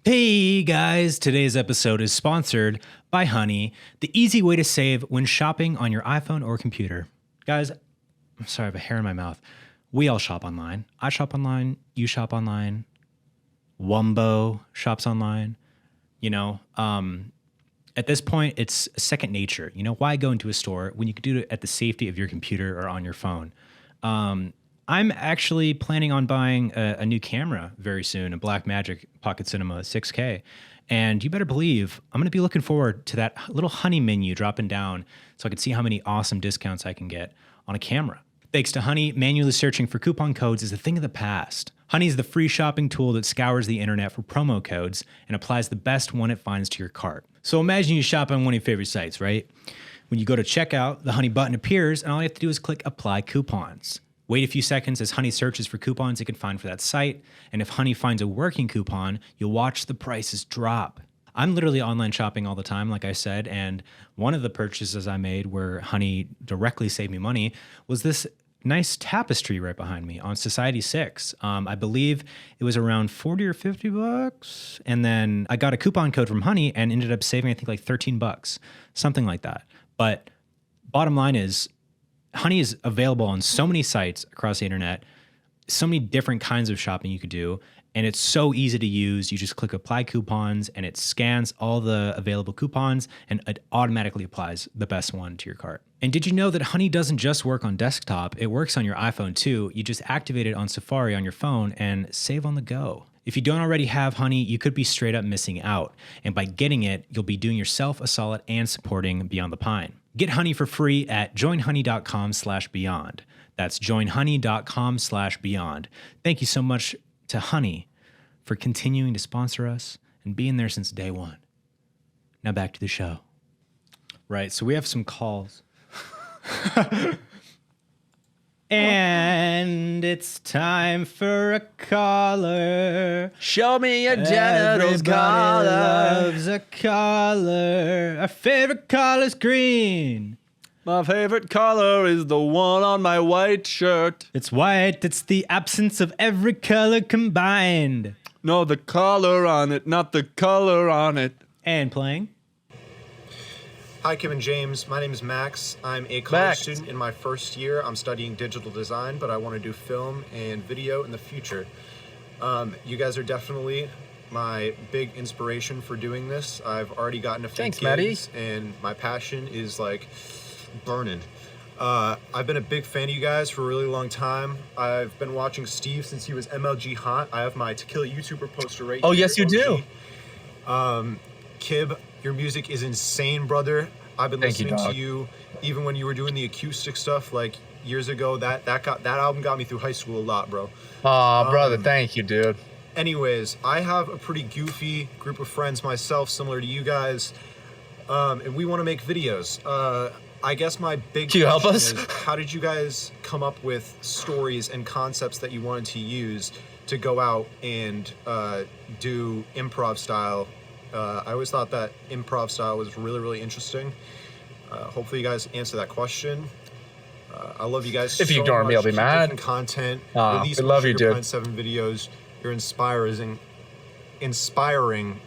Hey guys, today's episode is sponsored by Honey, the easy way to save when shopping on your iPhone or computer. Guys, I'm sorry, I have a hair in my mouth. We all shop online. I shop online. You shop online. Wumbo shops online. At this point, it's second nature. Why go into a store when you could do it at the safety of your computer or on your phone? I'm actually planning on buying a new camera very soon, a Blackmagic Pocket Cinema 6K. And you better believe I'm going to be looking forward to that little Honey menu dropping down so I can see how many awesome discounts I can get on a camera. Thanks to Honey, manually searching for coupon codes is a thing of the past. Honey is the free shopping tool that scours the internet for promo codes and applies the best one it finds to your cart. So imagine you shop on one of your favorite sites, right? When you go to checkout, the Honey button appears and all you have to do is click Apply Coupons. Wait a few seconds as Honey searches for coupons it can find for that site, and if Honey finds a working coupon, you'll watch the prices drop. I'm literally online shopping all the time, like I said, and one of the purchases I made where Honey directly saved me money was this nice tapestry right behind me on Society 6. I believe it was around 40 or 50 bucks. And then I got a coupon code from Honey and ended up saving, I think, like 13 bucks, something like that. But bottom line is, Honey is available on so many sites across the internet, so many different kinds of shopping you could do. And it's so easy to use. You just click Apply Coupons and it scans all the available coupons and it automatically applies the best one to your cart. And did you know that Honey doesn't just work on desktop? It works on your iPhone too. You just activate it on Safari on your phone and save on the go. If you don't already have Honey, you could be straight up missing out. And by getting it, you'll be doing yourself a solid and supporting Beyond the Pine. Get Honey for free at joinhoney.com/beyond. That's joinhoney.com/beyond. Thank you so much to Honey for continuing to sponsor us and being there since day one. Now back to the show. Right, so we have some calls. And it's time for a caller. Show me your genitals, Everybody caller. loves a caller. Our favorite color's green. My favorite color is the one on my white shirt. It's white. It's the absence of every color combined. No, the color on it, not the color on it. And playing. Hi, Kim and James. My name is Max. I'm a college Max. student in my first year. I'm studying digital design, but I want to do film and video in the future. You guys are definitely my big inspiration for doing this. I've already gotten a few Thanks, Maddie. gigs, and my passion is like burning. I've been a big fan of you guys for a really long time. I've been watching Steve since he was MLG Hot. I have my Tequila YouTuber poster right here. Oh, yes, you do. Kib, your music is insane, brother. I've been Thank you, listening dog. to you even when you were doing the acoustic stuff. Like, years ago. That album got me through high school a lot, bro. Aw, brother, thank you, dude. Anyways, I have a pretty goofy group of friends myself, similar to you guys, and we want to make videos. I guess my big Can you help question us? is, how did you guys come up with stories and concepts that you wanted to use to go out and do improv style? I always thought that improv style was really, really interesting. Hopefully you guys answer that question. I love you guys. If you so ignore me, much. I'll be Keep mad. making content. Aw, Release we more love you, Sugar dude. Pine 7 videos. You're inspiring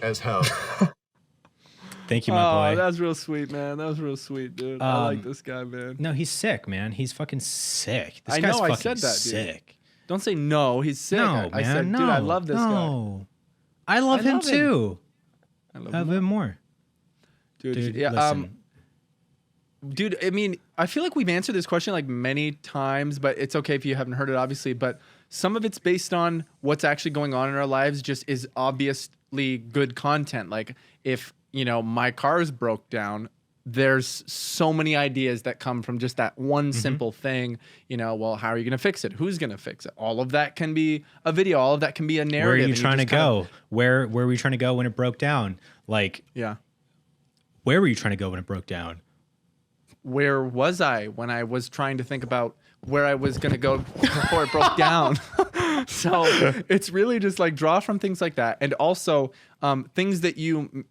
as hell. Thank you, my boy. that was real sweet, man. That was real sweet, dude. I like this guy, man. No, he's sick, man. He's fucking sick. This I guy's know, I fucking said that, dude. sick. Don't say no. He's sick. No, I man, said, no, dude, I love this guy. no. I love him love him. too. I love Love him. him more. Dude, Dude, listen. Dude, I mean, I feel like we've answered this question like many times, but it's okay if you haven't heard it, obviously. But some of it's based on what's actually going on in our lives, just is obviously good content. Like if, my car's broke down, there's so many ideas that come from just that one simple thing. Well, how are you going to fix it? Who's going to fix it? All of that can be a video. All of that can be a narrative. Where are you and trying to just kind go? Where were you trying to go when it broke down? Like, yeah. where were you trying to go when it broke down? Where was I when I was trying to think about where I was going to go before it broke down? So it's really just like draw from things like that. And also things that you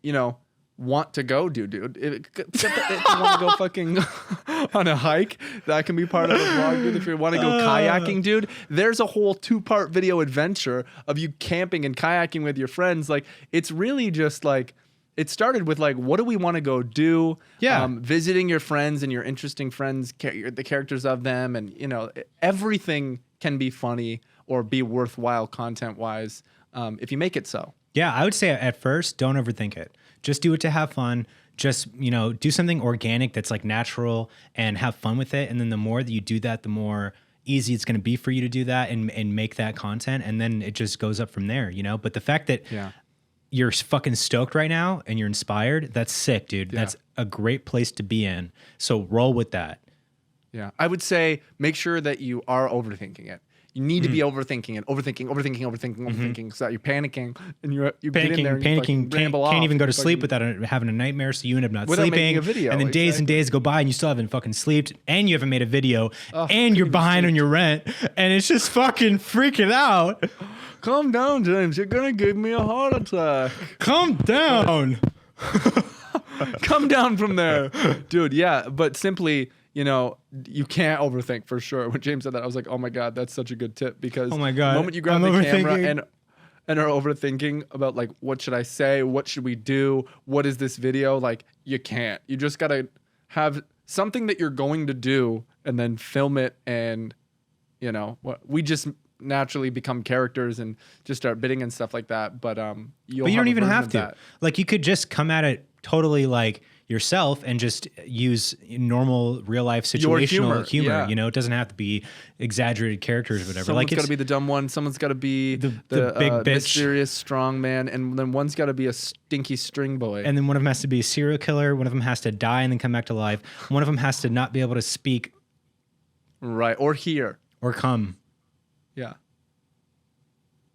want to go do, dude. If you want to go fucking on a hike, that can be part of the vlog, dude. If you want to go kayaking, dude, there's a whole 2-part video adventure of you camping and kayaking with your friends. Like, it's really just like, it started with like, what do we want to go do? Yeah. Visiting your friends and your interesting friends, the characters of them. And, everything can be funny or be worthwhile content-wise if you make it so. Yeah, I would say at first, don't overthink it. Just do it to have fun. Just, do something organic that's like natural and have fun with it. And then the more that you do that, the more easy it's going to be for you to do that and make that content. And then it just goes up from there, But the fact that you're fucking stoked right now and you're inspired, that's sick, dude. Yeah. That's a great place to be in. So roll with that. Yeah. I would say make sure that you are overthinking it. You need to be overthinking it, overthinking, so that you're panicking and you get in there and you panicking, ramble can't off. even go to sleep without having a nightmare, so you end up not Without sleeping. making a video, and then days and days go by and you still haven't fucking slept, and you haven't made a video, and you're behind on your rent, and it's just fucking freaking out. Calm down, James. You're gonna give me a heart attack. Calm down. Come down from there, dude. Yeah, but simply, you can't overthink for sure. When James said that, I was like, oh my God, that's such a good tip, because Oh my God, the moment you grab I'm the camera overthinking. and are overthinking about like, what should I say? What should we do? What is this video? Like, you can't. You just gotta have something that you're going to do and then film it, and we just naturally become characters and just start bidding and stuff like that. But you don't even have to. Like, you could just come at it totally like yourself and just use normal real life situational humor. Yeah. It doesn't have to be exaggerated characters or whatever. Someone's Like, got to be the dumb one. Someone's got to be the big bitch. mysterious strong man, and then one's got to be a stinky string boy. and then one of them has to be a serial killer. One of them has to die and then come back to life. One of them has to not be able to speak right, or hear. or come. Yeah.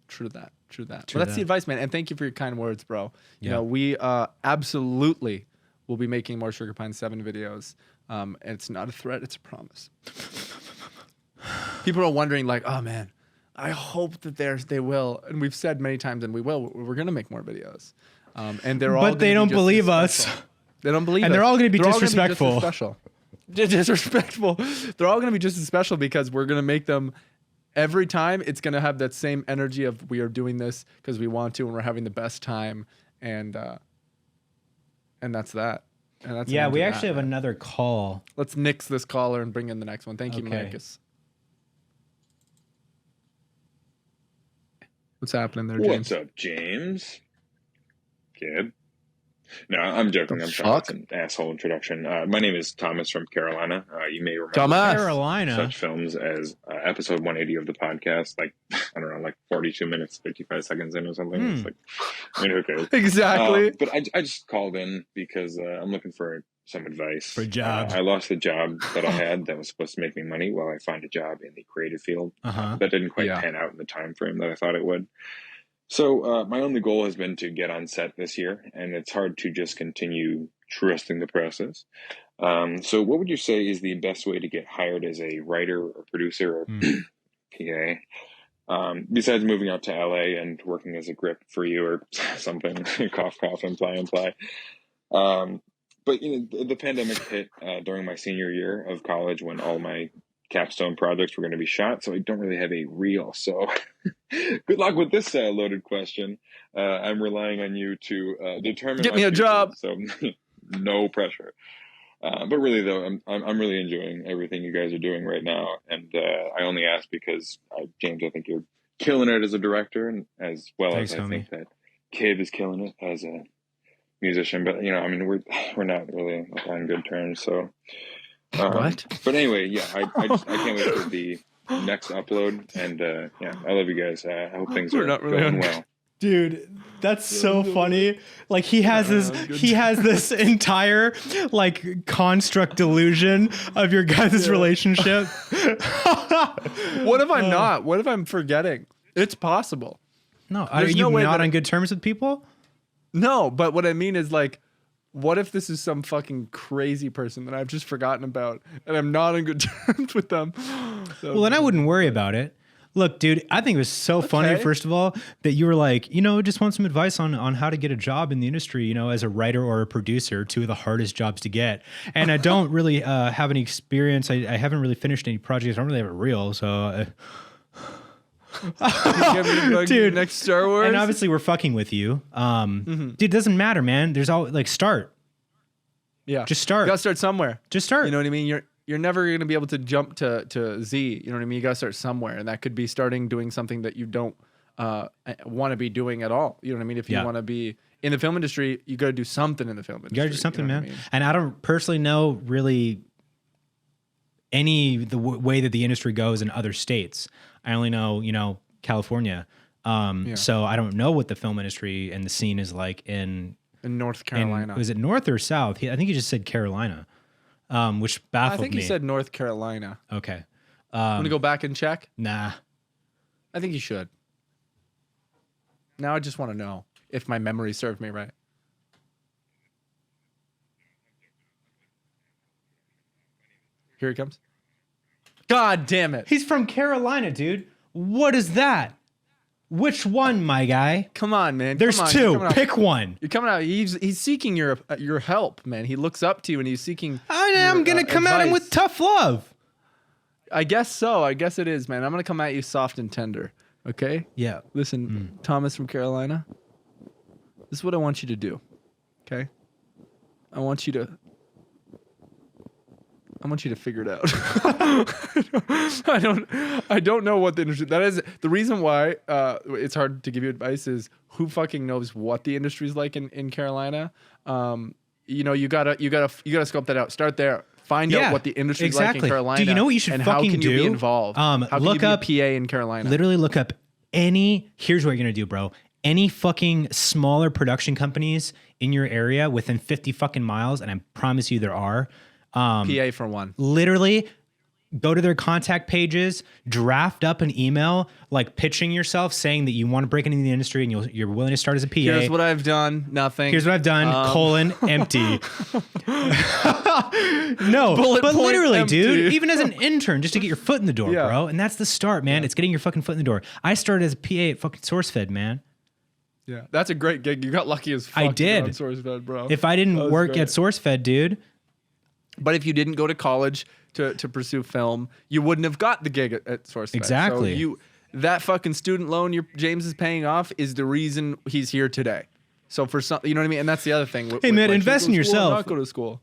True that. True Well, that's that. the advice, man. And thank you for your kind words, bro. Yeah. We absolutely will be making more Sugar Pine 7 videos. And it's not a threat, it's a promise. People are wondering, like, oh man, I hope that they will. And we've said many times, and we will. We're gonna make more videos. And they're all. But they gonna don't be just believe as us. special. They don't believe And us. they're all gonna be They're all disrespectful. Just as special. Disrespectful. They're all gonna be just as special because we're gonna make them. Every time it's gonna have that same energy of we are doing this because we want to and we're having the best time, and that's that. And that's Yeah, the end we of actually that, have man. another call. Let's nix this caller and bring in the next one. Thank you, Okay. Marcus. What's happening there, James? What's up, James? Good. No, I'm joking. The I'm sorry. fuck? It's an asshole introduction. My name is Thomas from Carolina. You may remember Thomas. Carolina. such films as episode 180 of the podcast, like, I don't know, like 42 minutes, 55 seconds in or something. It's like, I mean, who cares? Exactly. But I just called in because I'm looking for some advice. For a job. I lost the job that I had that was supposed to make me money while I find a job in the creative field. That didn't quite pan out in the time frame that I thought it would. So my only goal has been to get on set this year, and it's hard to just continue trusting the process. So what would you say is the best way to get hired as a writer or producer or PA? Besides moving out to LA and working as a grip for you or something, cough, cough, imply. But the pandemic hit during my senior year of college when all my capstone projects were going to be shot, so I don't really have a reel. So good luck with this loaded question. I'm relying on you to determine. Get me a job. So no pressure. But really, though, I'm really enjoying everything you guys are doing right now, and I only ask because James, I think you're killing it as a director, and as well Thanks, as I homie. think that Kid is killing it as a musician. But I mean, we're not really on good terms. So What? But anyway, yeah, I can't wait for the next upload, and yeah, I love you guys. I hope things We're are not really going on- well. Dude, that's so funny. Like he has this entire like construct delusion of your guys' relationship. What if I'm not? What if I'm forgetting? It's possible. No, are There's you no way not that- on good terms with people? No, but what I mean is like, what if this is some fucking crazy person that I've just forgotten about and I'm not on good terms with them? So, Well, then I wouldn't worry about it. Look, dude, I think it was so funny, Okay. first of all, that you were like, just want some advice on how to get a job in the industry, as a writer or a producer, two of the hardest jobs to get. And I don't really have any experience. I haven't really finished any projects. I don't really have a reel. So, Give me the Dude. next Star Wars. and obviously we're fucking with you. Dude, it doesn't matter, man. There's all like start. yeah, Just start. You gotta start somewhere. Just start. You know what I mean? You're never gonna be able to jump to Z. You know what I mean? You gotta start somewhere, and that could be starting doing something that you don't want to be doing at all. You know what I mean? If you Yeah. want to be in the film industry, you gotta do something in the film industry. You gotta do something, know what man. I mean? And I don't personally know really the way that the industry goes in other states. I only know, California. So I don't know what the film industry and the scene is like in In North Carolina. Was it North or South? I think he just said Carolina, which I baffled think me. he said North Carolina. Okay. Want to go back and check? Nah. I think you should. Now I just want to know if my memory served me right. Here he comes. God damn it. He's from Carolina, dude. What is that? Which one, my guy? Come on, man. There's Come on. You're two. coming out- Pick one. You're coming out. He's seeking your help, man. He looks up to you and he's seeking. I'm your, gonna come at him advice. with tough love. I guess so. I guess it is, man. I'm gonna come at you soft and tender. Okay. Yeah. Listen, Thomas from Carolina. This is what I want you to do. Okay. I want you to figure it out. I don't know what the industry that is. The reason why it's hard to give you advice is who fucking knows what the industry's like in Carolina. You gotta scope that out. Start there. Find out what the industry's like in Carolina. Do you know what you should and fucking how can do? you be involved? How can Look you up be a PA in Carolina? Literally look up here's what you're gonna do, bro. Any fucking smaller production companies in your area within 50 fucking miles, and I promise you there are. PA for one. Literally go to their contact pages, draft up an email, like pitching yourself, saying that you want to break into the industry and you're willing to start as a PA. Here's what I've done. Nothing. Here's what I've done, empty. No, Bullet but point literally, empty. dude, even as an intern, just to get your foot in the door, Yeah. bro. And that's the start, man. It's getting your fucking foot in the door. I started as a PA at fucking SourceFed, man. Yeah, that's a great gig. You got lucky as fuck. I to get did. on SourceFed, bro. If I didn't That was work great. at SourceFed, dude, But if you didn't go to college to pursue film, you wouldn't have got the gig at SourceFed. Exactly. So that fucking student loan James is paying off is the reason he's here today. So for some, you know what I mean? And that's the other thing. Hey, man, like, invest should in you go to school or yourself. Not go to school.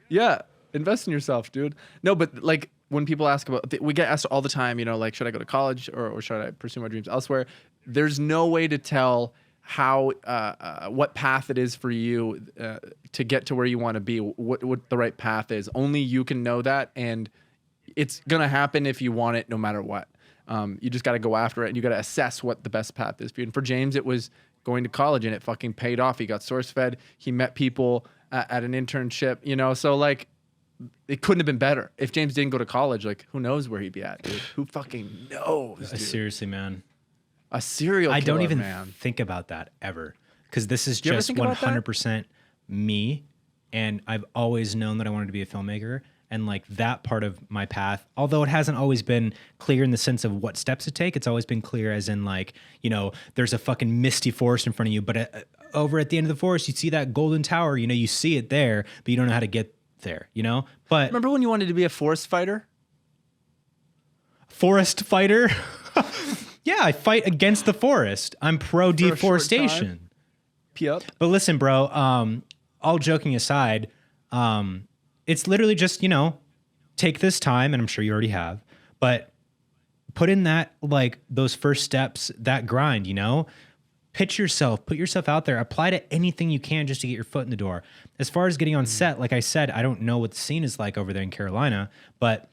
Yeah, invest in yourself, dude. No, but like when people ask about, we get asked all the time, like, should I go to college or should I pursue my dreams elsewhere? There's no way to tell how what path it is for you to get to where you want to be, what the right path is. Only you can know that, and it's gonna happen if you want it, no matter what. You just got to go after it, and you got to assess what the best path is for you. And for James, it was going to college, and it fucking paid off. He got SourceFed. He met people at an internship, you know, so like it couldn't have been better. If James didn't go to college, like who knows where he'd be at, dude? Who fucking knows, dude? Seriously, man. A serial killer, I don't even man. think about that ever, because this is Do you ever just think about that? 100% me, and I've always known that I wanted to be a filmmaker, and like that part of my path, although it hasn't always been clear in the sense of what steps to take, it's always been clear as in like, you know, there's a fucking misty forest in front of you, but over at the end of the forest, you see that golden tower, you know, you see it there, but you don't know how to get there, you know? But Remember when you wanted to be a forest fighter? Forest fighter? Yeah, I fight against the forest. I'm pro deforestation. Yup. But listen, bro, all joking aside, it's literally just, you know, take this time, and I'm sure you already have, but put in that, like, those first steps, that grind, you know? Pitch yourself, put yourself out there, apply to anything you can just to get your foot in the door. As far as getting on set, like I said, I don't know what the scene is like over there in Carolina, but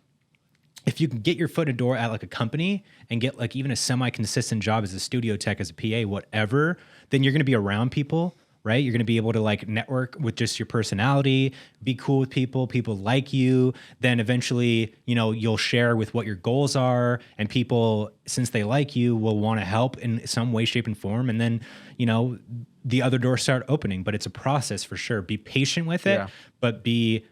if you can get your foot in the door at like a company and get like even a semi-consistent job as a studio tech, as a PA, whatever, then you're going to be around people, right? You're going to be able to like network with just your personality, be cool with people, people like you. Then eventually, you know, you'll share with what your goals are, and people, since they like you, will want to help in some way, shape, and form. And then, you know, the other doors start opening, but it's a process for sure. Be patient with it, but be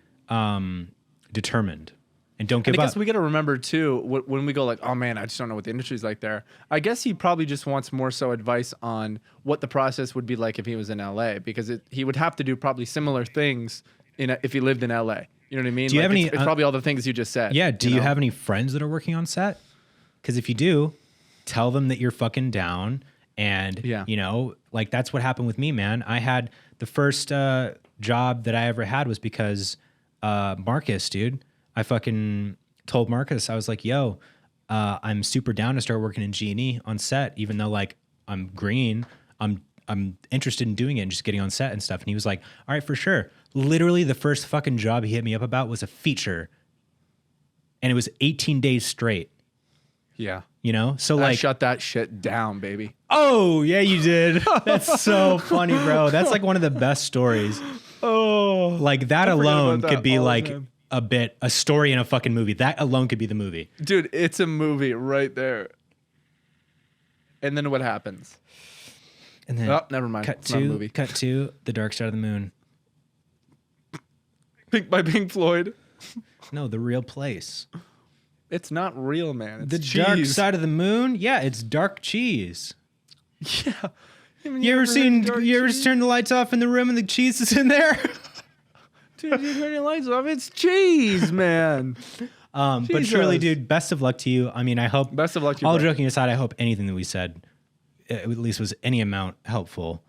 determined. And don't give up. I guess we got to remember too, when we go like, oh man, I just don't know what the industry's like there. I guess he probably just wants more so advice on what the process would be like if he was in LA, because he would have to do probably similar things if he lived in LA. You know what I mean? Do you have any? It's probably all the things you just said. Yeah. Do you have any friends that are working on set? Because if you do, tell them that you're fucking down. And you know, like that's what happened with me, man. I had the first job that I ever had was because Marcus, dude. I fucking told Marcus, I was like, yo, I'm super down to start working in G&E on set, even though like I'm green, I'm interested in doing it and just getting on set and stuff. And he was like, all right, for sure. Literally the first fucking job he hit me up about was a feature, and it was 18 days straight. Yeah. You know? So I like shut that shit down, baby. Oh, yeah, you did. That's so funny, bro. That's like one of the best stories. Oh. Like that alone could be like man. a story in a fucking movie. That alone could be the movie. Dude, it's a movie right there. And then what happens? And then Oh, never mind. It's not a movie. Cut to The Dark Side of the Moon. By Pink Floyd. No, The Real Place. It's not real, man. It's The cheese. Dark Side of the Moon? Yeah, it's dark cheese. Yeah. I mean, You ever cheese? turn the lights off in the room and the cheese is in there? Dude, you turn your lights off. It's cheese, man. But surely, dude, best of luck to you. I mean, I hope. Best of luck to you, All bro. joking aside, I hope anything that we said at least was any amount helpful.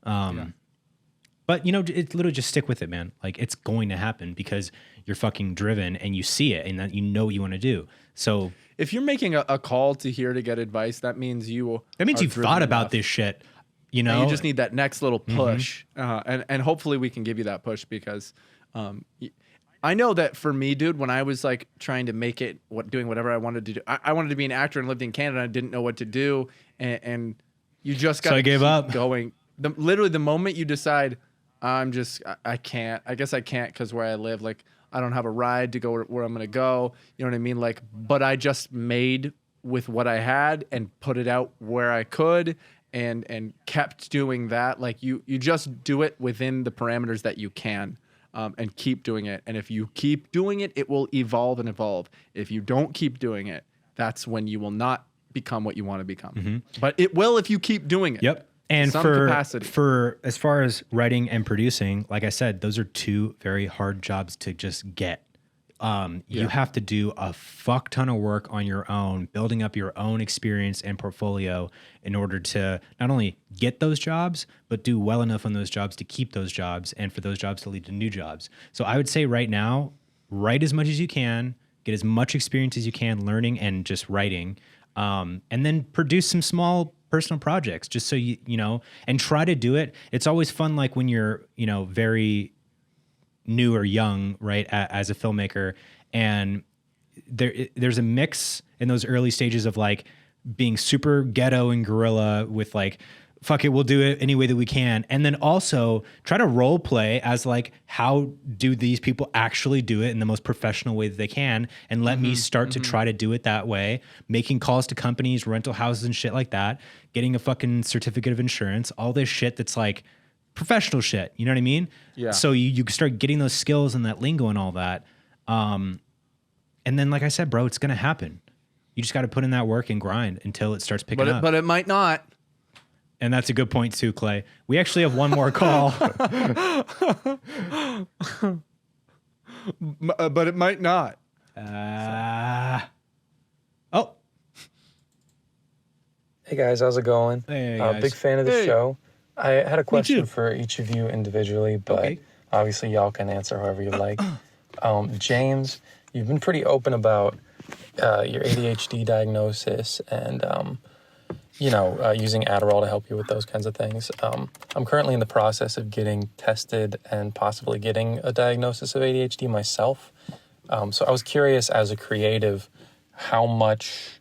But, you know, it's literally just stick with it, man. Like, it's going to happen because you're fucking driven and you see it and that you know what you want to do. So if you're making a call to here to get advice, that means you've thought about this shit. You know, and you just need that next little push, and hopefully we can give you that push, because I know that for me, dude, when I was like trying to make it, doing whatever I wanted to do, I wanted to be an actor and lived in Canada. And I didn't know what to do, and you just got. So I gave up. Going. Literally, the moment you decide, I can't. I guess I can't because where I live, like I don't have a ride to go where I'm gonna go. You know what I mean? Like, but I just made with what I had and put it out where I could. And kept doing that. Like you just do it within the parameters that you can, and keep doing it. And if you keep doing it, it will evolve and evolve. If you don't keep doing it, that's when you will not become what you want to become. But it will if you keep doing it. Yep. And Some for capacity. for as far as writing and producing, like I said, those are two very hard jobs to just get. You have to do a fuck ton of work on your own, building up your own experience and portfolio in order to not only get those jobs, but do well enough on those jobs to keep those jobs and for those jobs to lead to new jobs. So I would say right now, write as much as you can, get as much experience as you can learning and just writing, and then produce some small personal projects just so you know, and try to do it. It's always fun, like when you're, you know, very new or young, right, as a filmmaker, and there's a mix in those early stages of like being super ghetto and guerrilla with like fuck it, we'll do it any way that we can. And then also try to role play as like, how do these people actually do it in the most professional way that they can? And let me start to try to do it that way, making calls to companies, rental houses and shit like that, getting a fucking certificate of insurance, all this shit that's like professional shit. You know what I mean? Yeah. So you start getting those skills and that lingo and all that. And then, like I said, bro, it's going to happen. You just got to put in that work and grind until it starts picking up. But it might not. And that's a good point too, Clay. We actually have one more call. But it might not. Oh. Hey guys, how's it going? Hey guys. Big fan of the Hey. show. I had a too. question for each of you individually, but Okay. obviously y'all can answer however you like. James, you've been pretty open about your ADHD diagnosis and using Adderall to help you with those kinds of things. I'm currently in the process of getting tested and possibly getting a diagnosis of ADHD myself. So I was curious, as a creative, how much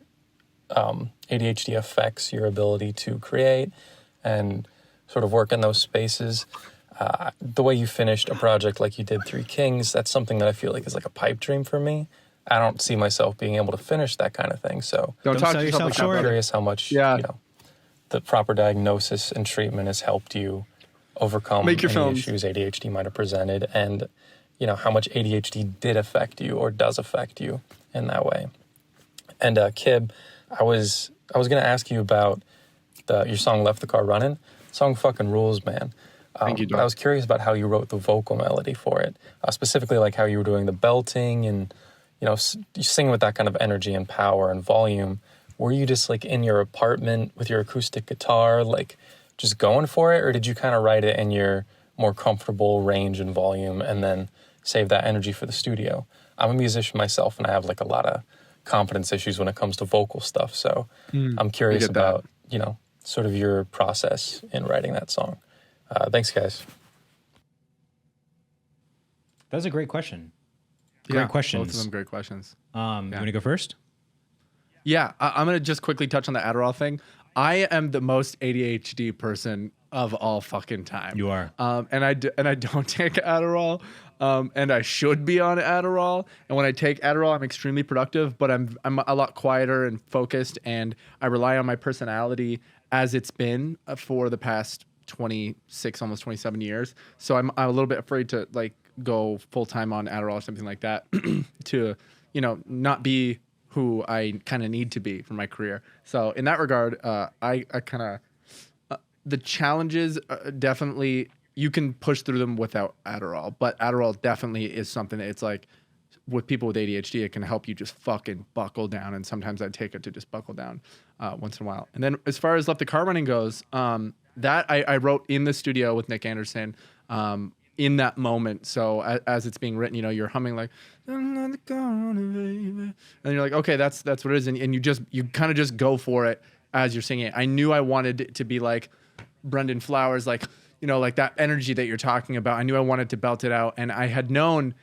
ADHD affects your ability to create and sort of work in those spaces. The way you finished a project like you did Three Kings, that's something that I feel like is like a pipe dream for me. I don't see myself being able to finish that kind of thing. So Don't talk sell to yourself yourself like that, short. I'm brother. curious how much Yeah. the proper diagnosis and treatment has helped you overcome Make your any films. issues ADHD might have presented, and how much ADHD did affect you or does affect you in that way. And Kib, I was going to ask you about your song "Left the Car Running." Song fucking rules, man. Thank you, But Doc. I was curious about how you wrote the vocal melody for it, specifically like how you were doing the belting and you singing with that kind of energy and power and volume. Were you just like in your apartment with your acoustic guitar, like just going for it, or did you kind of write it in your more comfortable range and volume and then save that energy for the studio? I'm a musician myself, and I have like a lot of confidence issues when it comes to vocal stuff. So I'm curious get that. about sort of your process in writing that song. Thanks, guys. That was a great question. Great questions. Both of them great questions. You want to go first? Yeah, I'm going to just quickly touch on the Adderall thing. I am the most ADHD person of all fucking time. You are. And I don't take Adderall. And I should be on Adderall. And when I take Adderall, I'm extremely productive, but I'm a lot quieter and focused, and I rely on my personality as it's been for the past 26, almost 27 years. So I'm a little bit afraid to like go full time on Adderall or something like that to, not be who I kind of need to be for my career. So in that regard, I kind of, the challenges definitely, you can push through them without Adderall, but Adderall definitely is something that it's like with people with ADHD, it can help you just fucking buckle down. And sometimes I take it to just buckle down once in a while. And then as far as Left the Car Running goes, that I wrote in the studio with Nick Anderson in that moment. So as it's being written, you're humming like, "Let the car running, baby," and you're like, okay, that's what it is. And you kind of just go for it as you're singing it. I knew I wanted it to be like Brendan Flowers, like, like that energy that you're talking about. I knew I wanted to belt it out. And I had known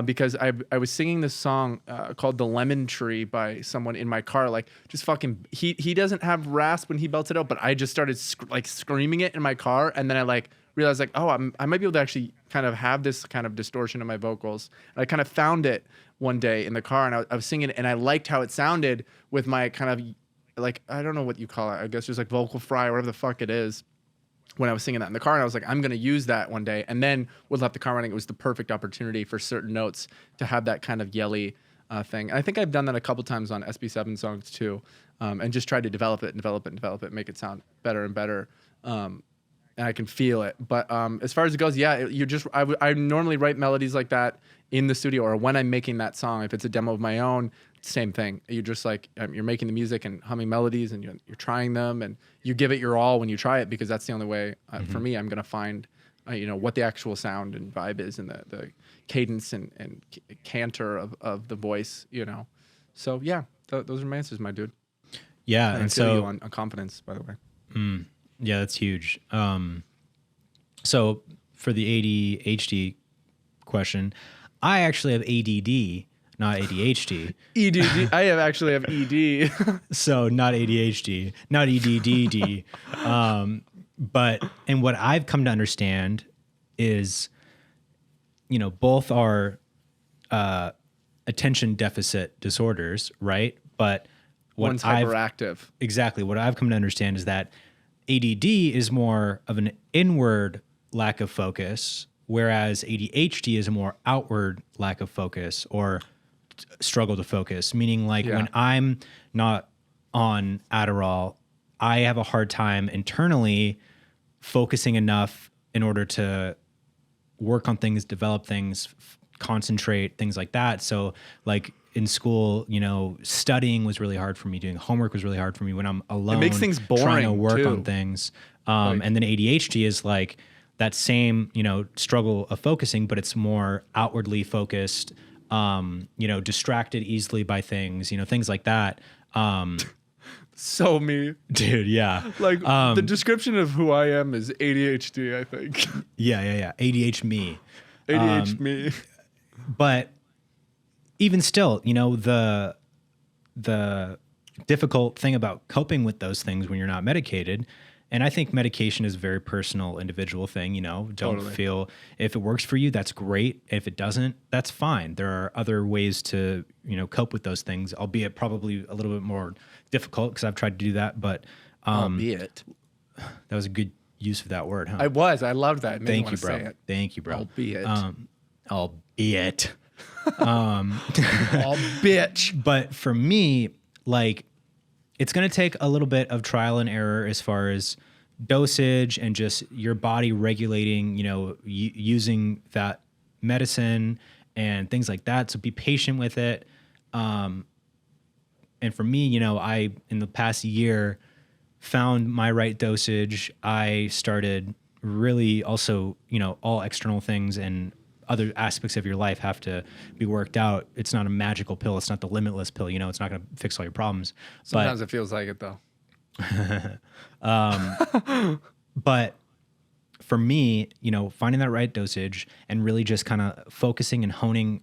because I was singing this song called The Lemon Tree by someone in my car, like just fucking, he doesn't have rasp when he belts it out, but I just started screaming it in my car. And then I like realized like, oh, I might be able to actually kind of have this kind of distortion in my vocals. And I kind of found it one day in the car, and I was singing it, and I liked how it sounded with my kind of like, I don't know what you call it. I guess just like vocal fry or whatever the fuck it is. When I was singing that in the car, and I was like, I'm going to use that one day. And then with Left the Car Running, it was the perfect opportunity for certain notes to have that kind of yelly thing. And I think I've done that a couple times on SP7 songs too, and just tried to develop it, make it sound better and better. And I can feel it. But as far as it goes, yeah, I normally write melodies like that in the studio, or when I'm making that song. If it's a demo of my own, same thing. You're just like, you're making the music and humming melodies, and you're trying them, and you give it your all when you try it, because that's the only way for me I'm going to find what the actual sound and vibe is, and the cadence and canter of the voice, So yeah, those are my answers, my dude. Yeah. And And I feel you so, on confidence, by the way. yeah, that's huge. So for the ADHD question, I actually have ADD, not ADHD. ED. I actually have ED. So not ADHD, not EDDD. and what I've come to understand is, both are attention deficit disorders, right? But One's hyperactive. Exactly. What I've come to understand is that ADD is more of an inward lack of focus, whereas ADHD is a more outward lack of focus or struggle to focus, meaning like when I'm not on Adderall, I have a hard time internally focusing enough in order to work on things, develop things, concentrate, things like that. So like in school, studying was really hard for me. Doing homework was really hard for me when I'm alone. It makes things boring trying to work too. on things. And then ADHD is like that same, struggle of focusing, but it's more outwardly focused, distracted easily by things, things like that. So me. Dude, yeah. Like the description of who I am is ADHD, I think. Yeah. ADHD me. ADHD me. But even still, the difficult thing about coping with those things when you're not medicated, and I think medication is a very personal, individual thing, don't feel, if it works for you, that's great. If it doesn't, that's fine. There are other ways to, cope with those things, albeit probably a little bit more difficult because I've tried to do that, but albeit. That was a good use of that word, huh? I loved that. Thank you, bro. Thank you, bro. Albeit. Albeit. Oh, bitch. But for me, like, it's going to take a little bit of trial and error as far as dosage and just your body regulating, using that medicine and things like that. So be patient with it. And for me, I, in the past year, found my right dosage. I started really also, all external things and other aspects of your life have to be worked out. It's not a magical pill. It's not the limitless pill. It's not going to fix all your problems. Sometimes it feels like it though. But for me, finding that right dosage and really just kind of focusing and honing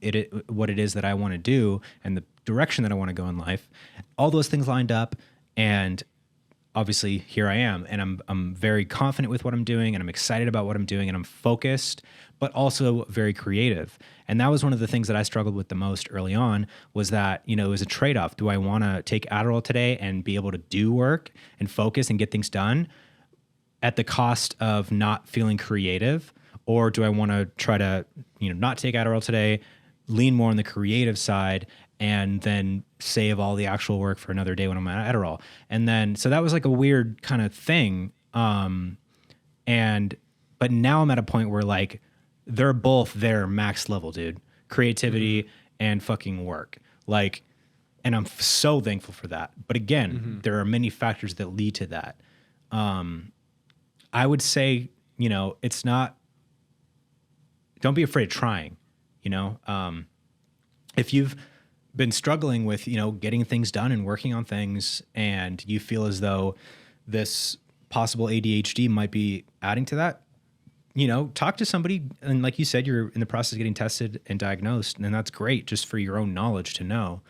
what it is that I want to do and the direction that I want to go in life, all those things lined up, and obviously here I am, and I'm very confident with what I'm doing, and I'm excited about what I'm doing, and I'm focused, but also very creative. And that was one of the things that I struggled with the most early on, was that, it was a trade-off. Do I want to take Adderall today and be able to do work and focus and get things done at the cost of not feeling creative? Or do I want to try to, not take Adderall today, lean more on the creative side, and then save all the actual work for another day when I'm on Adderall? And then, so that was like a weird kind of thing. But now I'm at a point where like, they're both their max level, dude. Creativity and fucking work. Like, and I'm so thankful for that. But again, there are many factors that lead to that. I would say, it's not, don't be afraid of trying, if you've been struggling with, getting things done and working on things, and you feel as though this possible ADHD might be adding to that, talk to somebody. And like you said, you're in the process of getting tested and diagnosed, and that's great just for your own knowledge to know.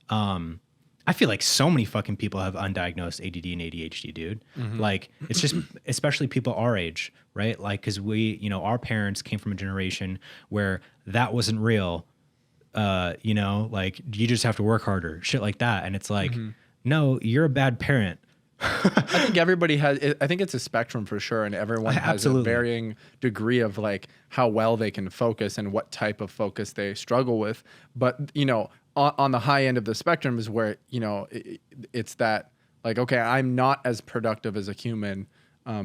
I feel like so many fucking people have undiagnosed ADD and ADHD, dude. Like, it's just, especially people our age, right? Like, cause we, our parents came from a generation where that wasn't real. Like, you just have to work harder, shit like that. And it's like, no, you're a bad parent. I think everybody has, I think it's a spectrum for sure. And everyone has a varying degree of like how well they can focus and what type of focus they struggle with. But, on the high end of the spectrum is where, it's that like, okay, I'm not as productive as a human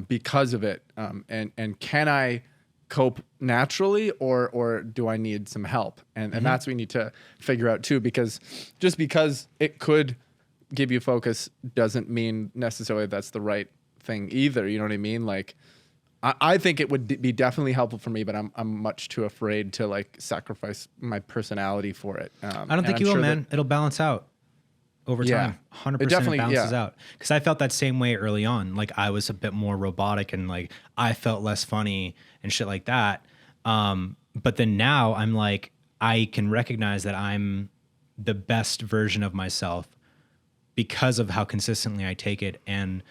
because of it. And can I cope naturally, or do I need some help? And that's what we need to figure out too, because just because it could give you focus doesn't mean necessarily that's the right thing either. You know what I mean? Like, I think it would be definitely helpful for me, but I'm much too afraid to like sacrifice my personality for it. I don't think you will, man. It'll balance out over time. 100% it balances out. Because I felt that same way early on. Like, I was a bit more robotic and like I felt less funny and shit like that. But then now I'm like, I can recognize that I'm the best version of myself because of how consistently I take it and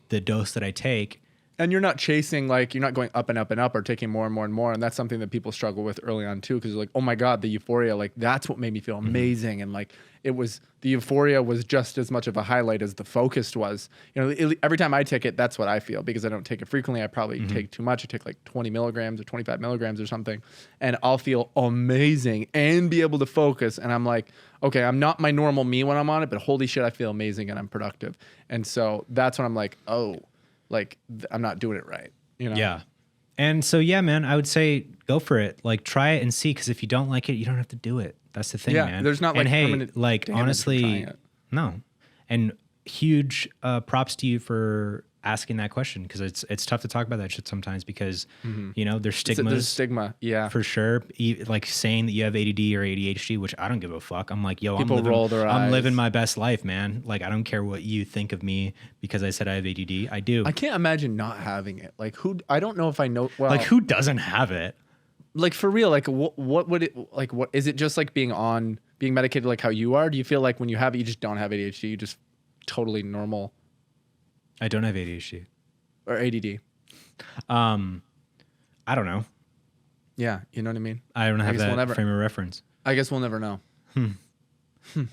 the dose that I take. And you're not chasing, like, you're not going up and up and up or taking more and more and more. And that's something that people struggle with early on too. Cause like, oh my God, the euphoria, like that's what made me feel amazing. And like, the euphoria was just as much of a highlight as the focused was. You know, every time I take it, that's what I feel because I don't take it frequently. I probably take too much. I take like 20 milligrams or 25 milligrams or something. And I'll feel amazing and be able to focus. And I'm like, okay, I'm not my normal me when I'm on it, but holy shit, I feel amazing and I'm productive. And so that's when I'm like, oh, like I'm not doing it right, you know? Yeah. And so, yeah, man, I would say go for it. Like try it and see. Cause if you don't like it, you don't have to do it. That's the thing, man. There's not like, and hey, permanent like damage from honestly, trying it. no. And huge props to you for asking that question. Cause it's tough to talk about that shit sometimes because, you know, there's stigmas. There's stigma. Yeah. For sure. Like saying that you have ADD or ADHD, which I don't give a fuck. I'm like, yo, People roll their I'm eyes. living my best life, man. Like, I don't care what you think of me because I said I have ADD. I do. I can't imagine not having it. Like I don't know if I know. Well, Like, who doesn't have it? like for real, like what would it, like what, is it just like being medicated like how you are? Do you feel like when you have it, you just don't have ADHD, you just totally normal? I don't have ADHD. Or ADD? I don't know. Yeah, you know what I mean? I don't have guess we'll that never- frame of reference. I guess we'll never know.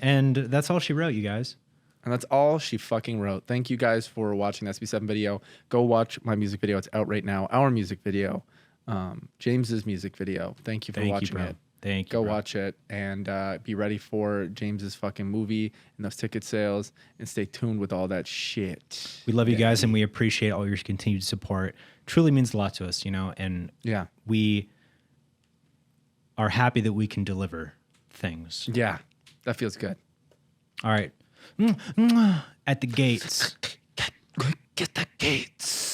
And that's all she wrote, you guys. And that's all she fucking wrote. Thank you guys for watching the SP7 video. Go watch my music video. It's out right now. Our music video. James's music video. Thank you for watching it. Thank you. Go bro. watch it and be ready for James's fucking movie and those ticket sales and stay tuned with all that shit. We love you guys and we appreciate all your continued support. Truly means a lot to us, you know, and Yeah. we are happy that we can deliver things. Yeah. That feels good. All right. At the gates. Get the gates.